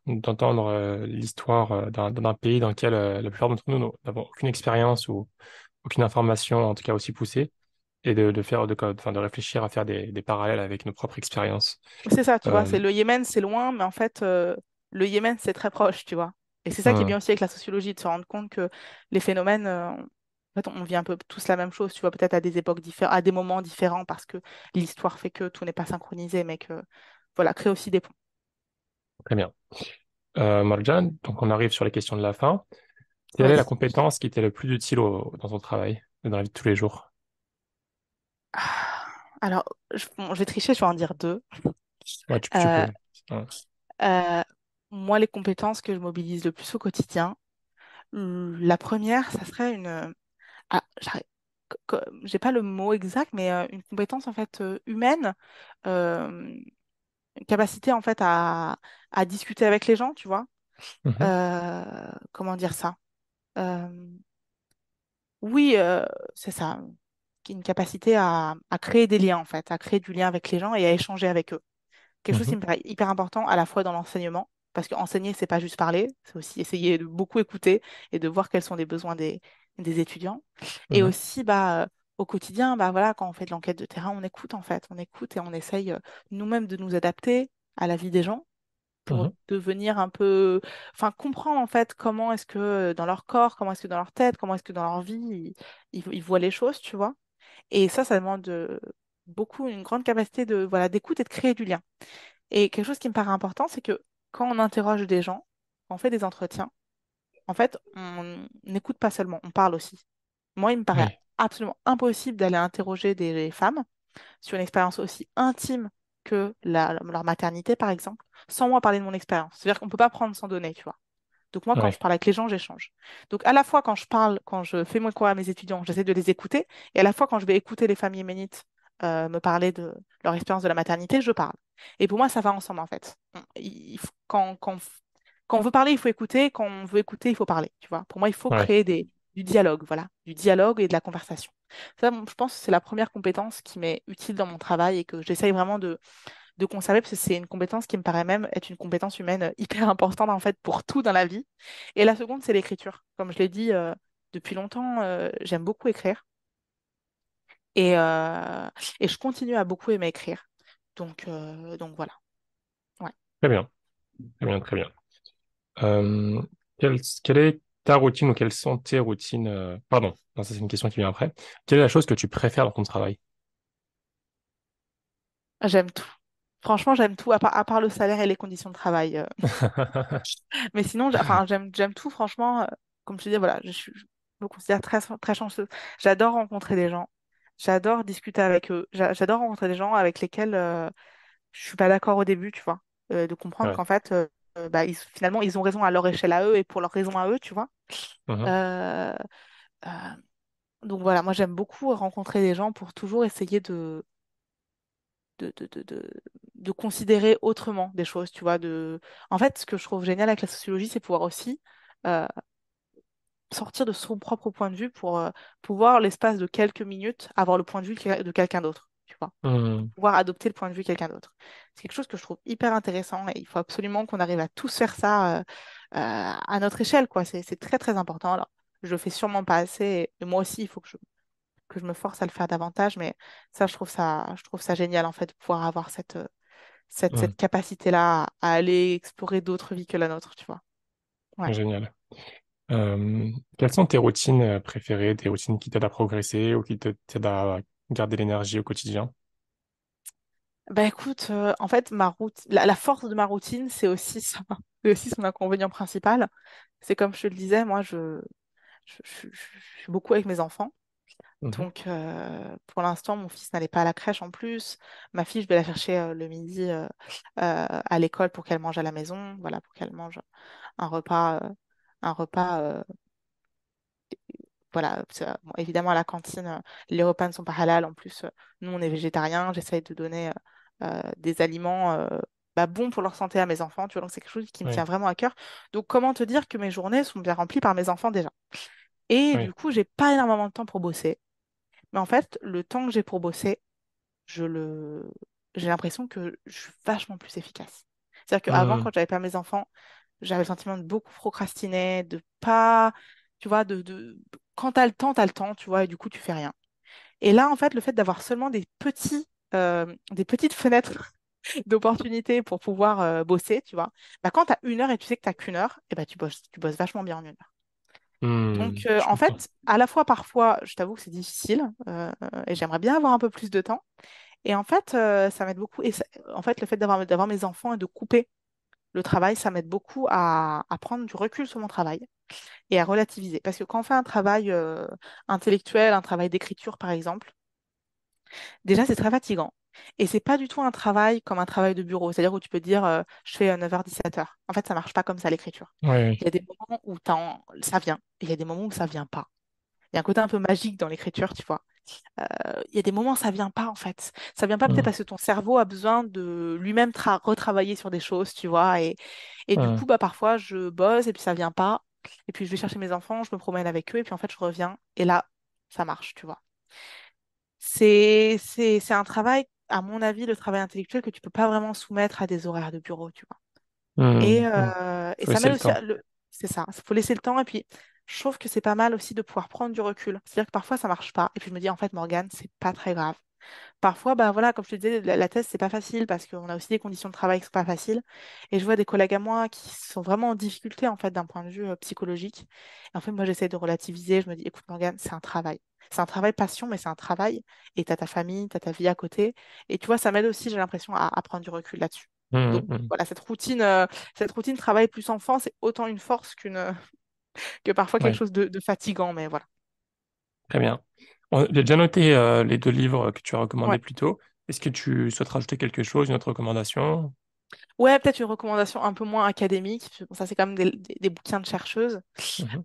d'entendre l'histoire d'un pays dans lequel la plupart d'entre nous n'avons aucune expérience ou aucune information, en tout cas aussi poussée, et de faire, enfin, de réfléchir à faire des parallèles avec nos propres expériences. C'est ça, tu vois, Euh, c'est le Yémen, c'est loin, mais en fait, le Yémen, c'est très proche, tu vois. Et c'est ça qui est hmm, bien aussi avec la sociologie, de se rendre compte que les phénomènes, en fait, on vit un peu tous la même chose, tu vois, peut-être à des époques différentes, à des moments différents, parce que l'histoire fait que tout n'est pas synchronisé, mais que, voilà, créer aussi des ponts. très bien. Moljan, donc on arrive sur les questions de la fin. Quelle est la Vas-y. compétence qui t'est le plus utile dans ton travail, dans la vie de tous les jours? Ah, alors, bon, je vais tricher, je vais en dire deux. Ouais, tu Euh, peux. Ouais. euh, Moi, les compétences que je mobilise le plus au quotidien, la première, ça serait ah, j'ai pas le mot exact, mais une compétence en fait humaine, euh, une capacité en fait à discuter avec les gens, tu vois. Mhm, Comment dire ça? Euh, oui, c'est ça. Une capacité à créer des liens en fait, à créer du lien avec les gens et à échanger avec eux. Quelque chose mhm, qui me paraît hyper important à la fois dans l'enseignement, parce qu'enseigner, c'est pas juste parler, c'est aussi essayer de beaucoup écouter et de voir quels sont les besoins des étudiants. Et mhm, aussi, bah, au quotidien, bah, voilà, quand on fait de l'enquête de terrain, on écoute en fait, on écoute et on essaye nous-mêmes de nous adapter à la vie des gens pour mhm. devenir un peu, enfin, comprendre en fait comment est-ce que dans leur corps, comment est-ce que dans leur tête, comment est-ce que dans leur vie, ils voient les choses, tu vois. Et ça demande beaucoup, une grande capacité de, voilà, d'écoute et de créer du lien. Et quelque chose qui me paraît important, c'est que quand on interroge des gens, quand on fait des entretiens, en fait, on n'écoute pas seulement, on parle aussi. Moi, il me paraît Oui, absolument impossible d'aller interroger des femmes sur une expérience aussi intime que leur maternité, par exemple, sans moi parler de mon expérience. C'est-à-dire qu'on ne peut pas prendre sans donner, tu vois. Donc moi, quand oui, je parle avec les gens, j'échange. Donc à la fois quand je parle, quand je fais mon cours à mes étudiants, j'essaie de les écouter, et à la fois quand je vais écouter les familles yéménites me parler de leur expérience de la maternité, je parle. Et pour moi, ça va ensemble en fait. Quand on veut parler, il faut écouter. Quand on veut écouter, il faut parler. Tu vois. Pour moi, il faut oui, créer du dialogue, voilà, du dialogue et de la conversation. Ça, je pense que c'est la première compétence qui m'est utile dans mon travail et que j'essaye vraiment de conserver, parce que c'est une compétence qui me paraît même être une compétence humaine hyper importante en fait pour tout dans la vie. Et la seconde, c'est l'écriture. Comme je l'ai dit depuis longtemps, j'aime beaucoup écrire et, euh, et je continue à beaucoup aimer écrire. Donc voilà. Ouais. très bien, très bien, très bien. Euh, quelle est ta routine ou quelles sont tes routines pardon, non, ça c'est une question qui vient après. Quelle est la chose que tu préfères dans ton travail? J'aime tout. Franchement, j'aime tout, à part le salaire et les conditions de travail. Mais sinon, enfin, j'aime tout, franchement. Comme je te dis, voilà, je me considère très, très chanceuse. J'adore rencontrer des gens. J'adore discuter avec eux. J'adore rencontrer des gens avec lesquels je suis pas d'accord au début, tu vois. De comprendre Ouais. qu'en fait, bah, finalement, ils ont raison à leur échelle à eux et pour leur raison à eux, tu vois. Mhm, Euh, euh, donc voilà, moi, j'aime beaucoup rencontrer des gens pour toujours essayer de, de, de, de, de considérer autrement des choses, tu vois. En fait, ce que je trouve génial avec la sociologie, c'est pouvoir aussi euh, sortir de son propre point de vue pour pouvoir, l'espace de quelques minutes, avoir le point de vue de quelqu'un d'autre, tu vois. mhm, Pouvoir adopter le point de vue de quelqu'un d'autre. C'est quelque chose que je trouve hyper intéressant et il faut absolument qu'on arrive à tous faire ça à notre échelle, quoi. C'est très, très important. Alors, je le fais sûrement pas assez et moi aussi, il faut que je me force à le faire davantage, mais ça, je trouve ça génial, en fait, de pouvoir avoir cette mhm. capacité-là à aller explorer d'autres vies que la nôtre, tu vois. Ouais. Génial. Euh, Quelles sont tes routines préférées, des routines qui t'aident à progresser ou t'aident à garder l'énergie au quotidien? Bah écoute, en fait, la force de ma routine, c'est aussi ça, c'est aussi son inconvénient principal. C'est comme je te le disais, moi, je suis beaucoup avec mes enfants. Mhm. Donc, pour l'instant, mon fils n'allait pas à la crèche en plus. Ma fille, je vais la chercher le midi à l'école pour qu'elle mange à la maison, voilà, pour qu'elle mange un repas, un repas voilà, bon, évidemment, à la cantine, les repas ne sont pas halal. En plus, nous, on est végétariens. J'essaye de donner des aliments bah, bons pour leur santé à mes enfants. Tu vois, donc c'est quelque chose qui me tient Oui, vraiment à cœur. Donc, comment te dire que mes journées sont bien remplies par mes enfants déjà? Et oui. du coup, j'ai pas énormément de temps pour bosser. Mais en fait, le temps que j'ai pour bosser, je le... j'ai l'impression que je suis vachement plus efficace. C'est-à-dire qu'avant, Hmm, quand j'avais pas mes enfants, j'avais le sentiment de beaucoup procrastiner, de pas, tu vois, quand t'as le temps, tu vois, et du coup, tu fais rien. Et là, en fait, le fait d'avoir seulement des petites fenêtres d'opportunité pour pouvoir bosser, tu vois, bah, quand t'as une heure et tu sais que t'as qu'une heure, et bah, tu bosses vachement bien en une heure. Donc, je en comprends. fait, à la fois, parfois, je t'avoue que c'est difficile, et j'aimerais bien avoir un peu plus de temps. Et en fait, ça m'aide beaucoup. En fait, le fait d'avoir mes enfants et de couper le travail, ça m'aide beaucoup à prendre du recul sur mon travail et à relativiser. Parce que quand on fait un travail intellectuel, un travail d'écriture, par exemple, déjà, c'est très fatigant. Et c'est pas du tout un travail comme un travail de bureau, c'est-à-dire où tu peux dire je fais 9h-17h. En fait, ça marche pas comme ça l'écriture. Oui, Il oui. y a des moments où ça vient, et il y a des moments où ça vient pas. Il y a un côté un peu magique dans l'écriture, tu vois. Il y a des moments où ça vient pas en fait. Ça vient pas peut-être Hmm, parce que ton cerveau a besoin de lui-même retravailler sur des choses, tu vois. Et du hmm, coup, bah, parfois, je bosse et puis ça vient pas. Et puis je vais chercher mes enfants, je me promène avec eux et puis en fait, je reviens et là, ça marche, tu vois. C'est un travail, à mon avis, le travail intellectuel que tu peux pas vraiment soumettre à des horaires de bureau, tu vois. hmm, hmm. Et Faut ça laisser m'aide le aussi temps. C'est ça, il faut laisser le temps. Et puis, je trouve que c'est pas mal aussi de pouvoir prendre du recul. C'est-à-dire que parfois, ça marche pas. Et puis, je me dis, en fait, Morgane, c'est pas très grave. Parfois, bah voilà, comme je te disais, la thèse, c'est pas facile parce qu'on a aussi des conditions de travail qui sont pas faciles. Et je vois des collègues à moi qui sont vraiment en difficulté, en fait, d'un point de vue psychologique. Et en fait, moi, j'essaie de relativiser. Je me dis, écoute, Morgane, c'est un travail. C'est un travail passion, mais c'est un travail. Et t'as ta famille, t'as ta vie à côté. Et tu vois, ça m'aide aussi, j'ai l'impression, à prendre du recul là-dessus. Hmm, Donc, hmm. voilà, cette routine travail plus enfant, c'est autant une force que parfois quelque Oui, chose de fatigant, mais voilà. très bien. J'ai déjà noté les deux livres que tu as recommandés Ouais. plus tôt. Est-ce que tu souhaites rajouter quelque chose, une autre recommandation? Ouais, peut-être une recommandation un peu moins académique. Parce que bon, ça, c'est quand même des bouquins de chercheuses. Mhm,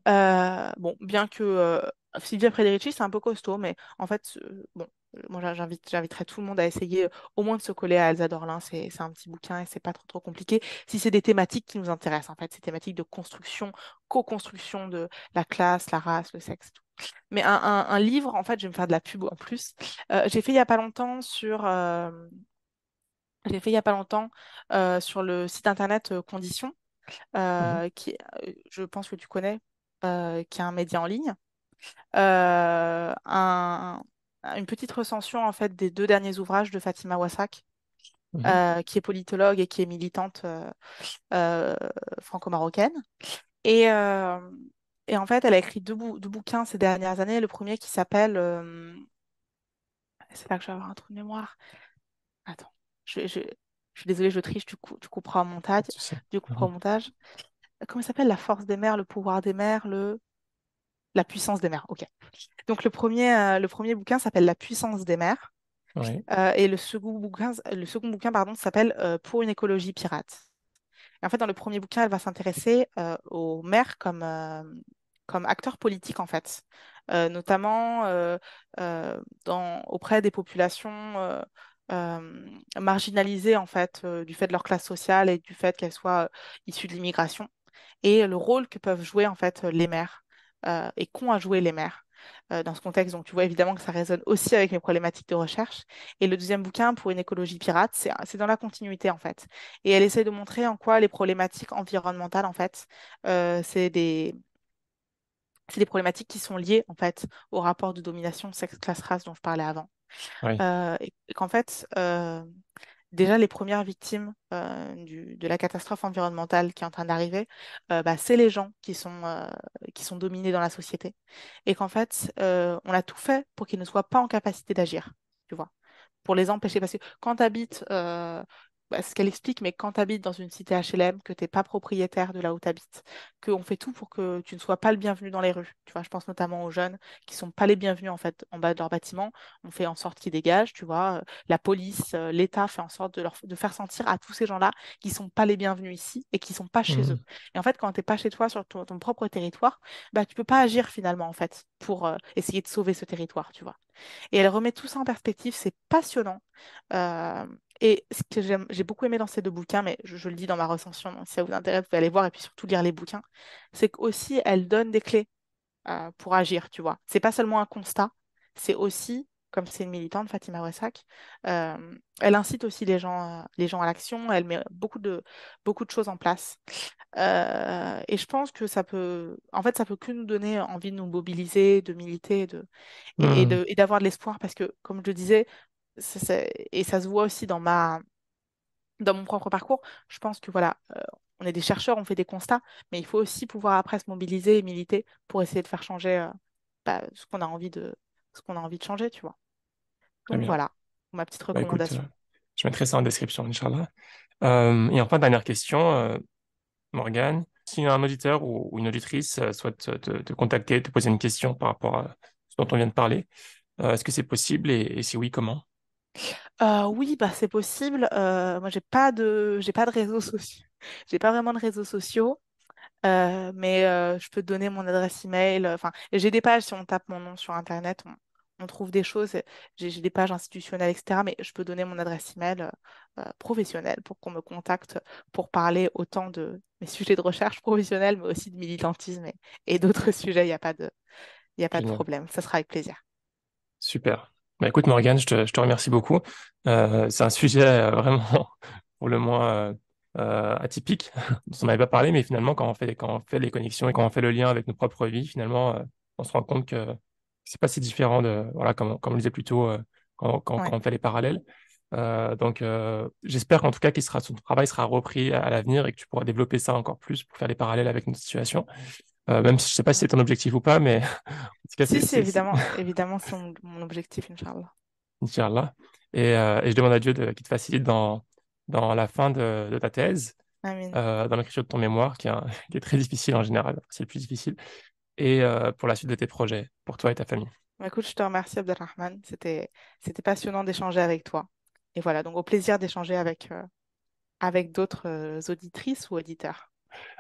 Bon, bien que Sylvia Frederici, c'est un peu costaud, mais en fait, bon, moi j'inviterais tout le monde à essayer au moins de se coller à Elsa Dorlin. C'est un petit bouquin et c'est pas trop trop compliqué. Si c'est des thématiques qui nous intéressent, en fait, ces thématiques de construction, co-construction de la classe, la race, le sexe, tout. Mais un livre, en fait, je vais me faire de la pub en plus. J'ai fait il y a pas longtemps j'ai fait il y a pas longtemps sur le site internet Conditions, mhm, je pense que tu connais, qui est un média en ligne. euh, un- une petite recension en fait des deux derniers ouvrages de Fatima Wassak, mhm, qui est politologue et qui est militante euh, franco-marocaine. Et, euh, et en fait, elle a écrit deux bouquins ces dernières années. Le premier qui s'appelle, c'est là que je vais avoir un trou de mémoire. Attends, je suis désolée, je triche, tu couperas au pas montage. de souci. Tu couperas au Mhm, montage. Comment il s'appelle? La force des mers, le pouvoir des mers, la puissance des mers. Ok. Donc le premier bouquin s'appelle La puissance des mers. oui, Et le second bouquin pardon, s'appelle Pour une écologie pirate. Et en fait, dans le premier bouquin, elle va s'intéresser aux maires comme acteurs politiques, en fait, notamment auprès des populations marginalisées, en fait, du fait de leur classe sociale et du fait qu'elles soient issues de l'immigration, et le rôle que peuvent jouer, en fait, les maires et qu'ont à jouer les maires. Dans ce contexte, donc tu vois évidemment que ça résonne aussi avec mes problématiques de recherche. Et le deuxième bouquin, Pour une écologie pirate, c'est dans la continuité en fait. Et elle essaie de montrer en quoi les problématiques environnementales, en fait, c'est des problématiques qui sont liées, en fait, au rapport de domination sexe-classe-race dont je parlais avant. oui, Et qu'en fait, déjà les premières victimes de la catastrophe environnementale qui est en train d'arriver, bah, c'est les gens qui sont dominés dans la société. Et qu'en fait, on a tout fait pour qu'ils ne soient pas en capacité d'agir, tu vois, pour les empêcher. Parce que quand tu habites, bah, c'est ce qu'elle explique, mais quand tu habites dans une cité HLM, que tu n'es pas propriétaire de là où tu habites, qu'on fait tout pour que tu ne sois pas le bienvenu dans les rues. Tu vois, je pense notamment aux jeunes qui sont pas les bienvenus en fait en bas de leur bâtiment. On fait en sorte qu'ils dégagent, tu vois. La police, l'État fait en sorte de faire sentir à tous ces gens-là qu'ils sont pas les bienvenus ici et qu'ils sont pas chez eux. Mhm. Et en fait, quand tu n'es pas chez toi, sur ton propre territoire, bah, tu peux pas agir finalement en fait pour essayer de sauver ce territoire, tu vois. Et elle remet tout ça en perspective, c'est passionnant. Euh, et ce que j'ai beaucoup aimé dans ces deux bouquins, mais je le dis dans ma recension, donc si ça vous intéresse, vous pouvez aller voir et puis surtout lire les bouquins, c'est qu'aussi elle donne des clés pour agir, tu vois. C'est pas seulement un constat, c'est aussi, comme c'est une militante, Fatima Wessak, elle incite aussi les gens à l'action, elle met beaucoup de choses en place. Et je pense que en fait, ça peut que nous donner envie de nous mobiliser, de militer, Mhm. et d'avoir de l'espoir, parce que, comme je le disais, et ça se voit aussi dans mon propre parcours, je pense que voilà, on est des chercheurs, on fait des constats, mais il faut aussi pouvoir après se mobiliser et militer pour essayer de faire changer bah, ce qu'on a envie de changer, tu vois. Très Donc bien. voilà, ma petite Bah écoute, recommandation. je mettrai ça en description, Inch'Allah. Et enfin, dernière question, Morgane. Si un auditeur ou une auditrice souhaite te contacter, te poser une question par rapport à ce dont on vient de parler, est-ce que c'est possible et si oui, comment? Oui, bah c'est possible. Moi, j'ai pas de réseaux sociaux. J'ai pas vraiment de réseaux sociaux. Mais je peux te donner mon adresse email. Enfin, j'ai des pages, si on tape mon nom sur Internet, on trouve des choses. J'ai des pages institutionnelles, etc. Mais je peux donner mon adresse email professionnelle pour qu'on me contacte pour parler autant de mes sujets de recherche professionnelle, mais aussi de militantisme et d'autres sujets. Il y a pas de Génial. problème. Ça sera avec plaisir. Super. Bah écoute, Morgane, je te remercie beaucoup. C'est un sujet vraiment, pour le moins, atypique, dont on n'avait pas parlé, mais finalement, quand on fait les connexions et quand on fait le lien avec nos propres vies, finalement, on se rend compte que c'est pas si différent de, voilà, comme on le disait plus tôt, Ouais. quand on fait les parallèles. J'espère qu'en tout cas, son travail sera repris à l'avenir et que tu pourras développer ça encore plus pour faire les parallèles avec notre situation. Même si je sais pas si Ouais. c'est ton objectif ou pas, mais en tout cas, Si, si, évidemment, évidemment, c'est mon objectif, Inch'Allah. Inch'Allah. Et je demande à Dieu qu'il te facilite dans la fin de ta thèse, Amin. dans l'écriture de ton mémoire, qui est très difficile en général, c'est le plus difficile, et pour la suite de tes projets, pour toi et ta famille. Bah, écoute, je te remercie, Abdelrahman. C'était passionnant d'échanger avec toi. Et voilà, donc au plaisir d'échanger avec d'autres auditrices ou auditeurs.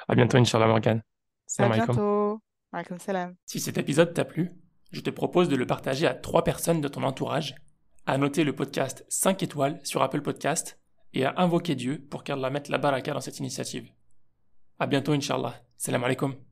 À bientôt, Inch'Allah, Morgan. À Salam alaikum. bientôt. Wa alaikum salam. Si cet épisode t'a plu, je te propose de le partager à 3 personnes de ton entourage, à noter le podcast 5 étoiles sur Apple Podcast et à invoquer Dieu pour qu'Allah mette la baraka dans cette initiative. À bientôt, Inch'Allah. Salam alaikum.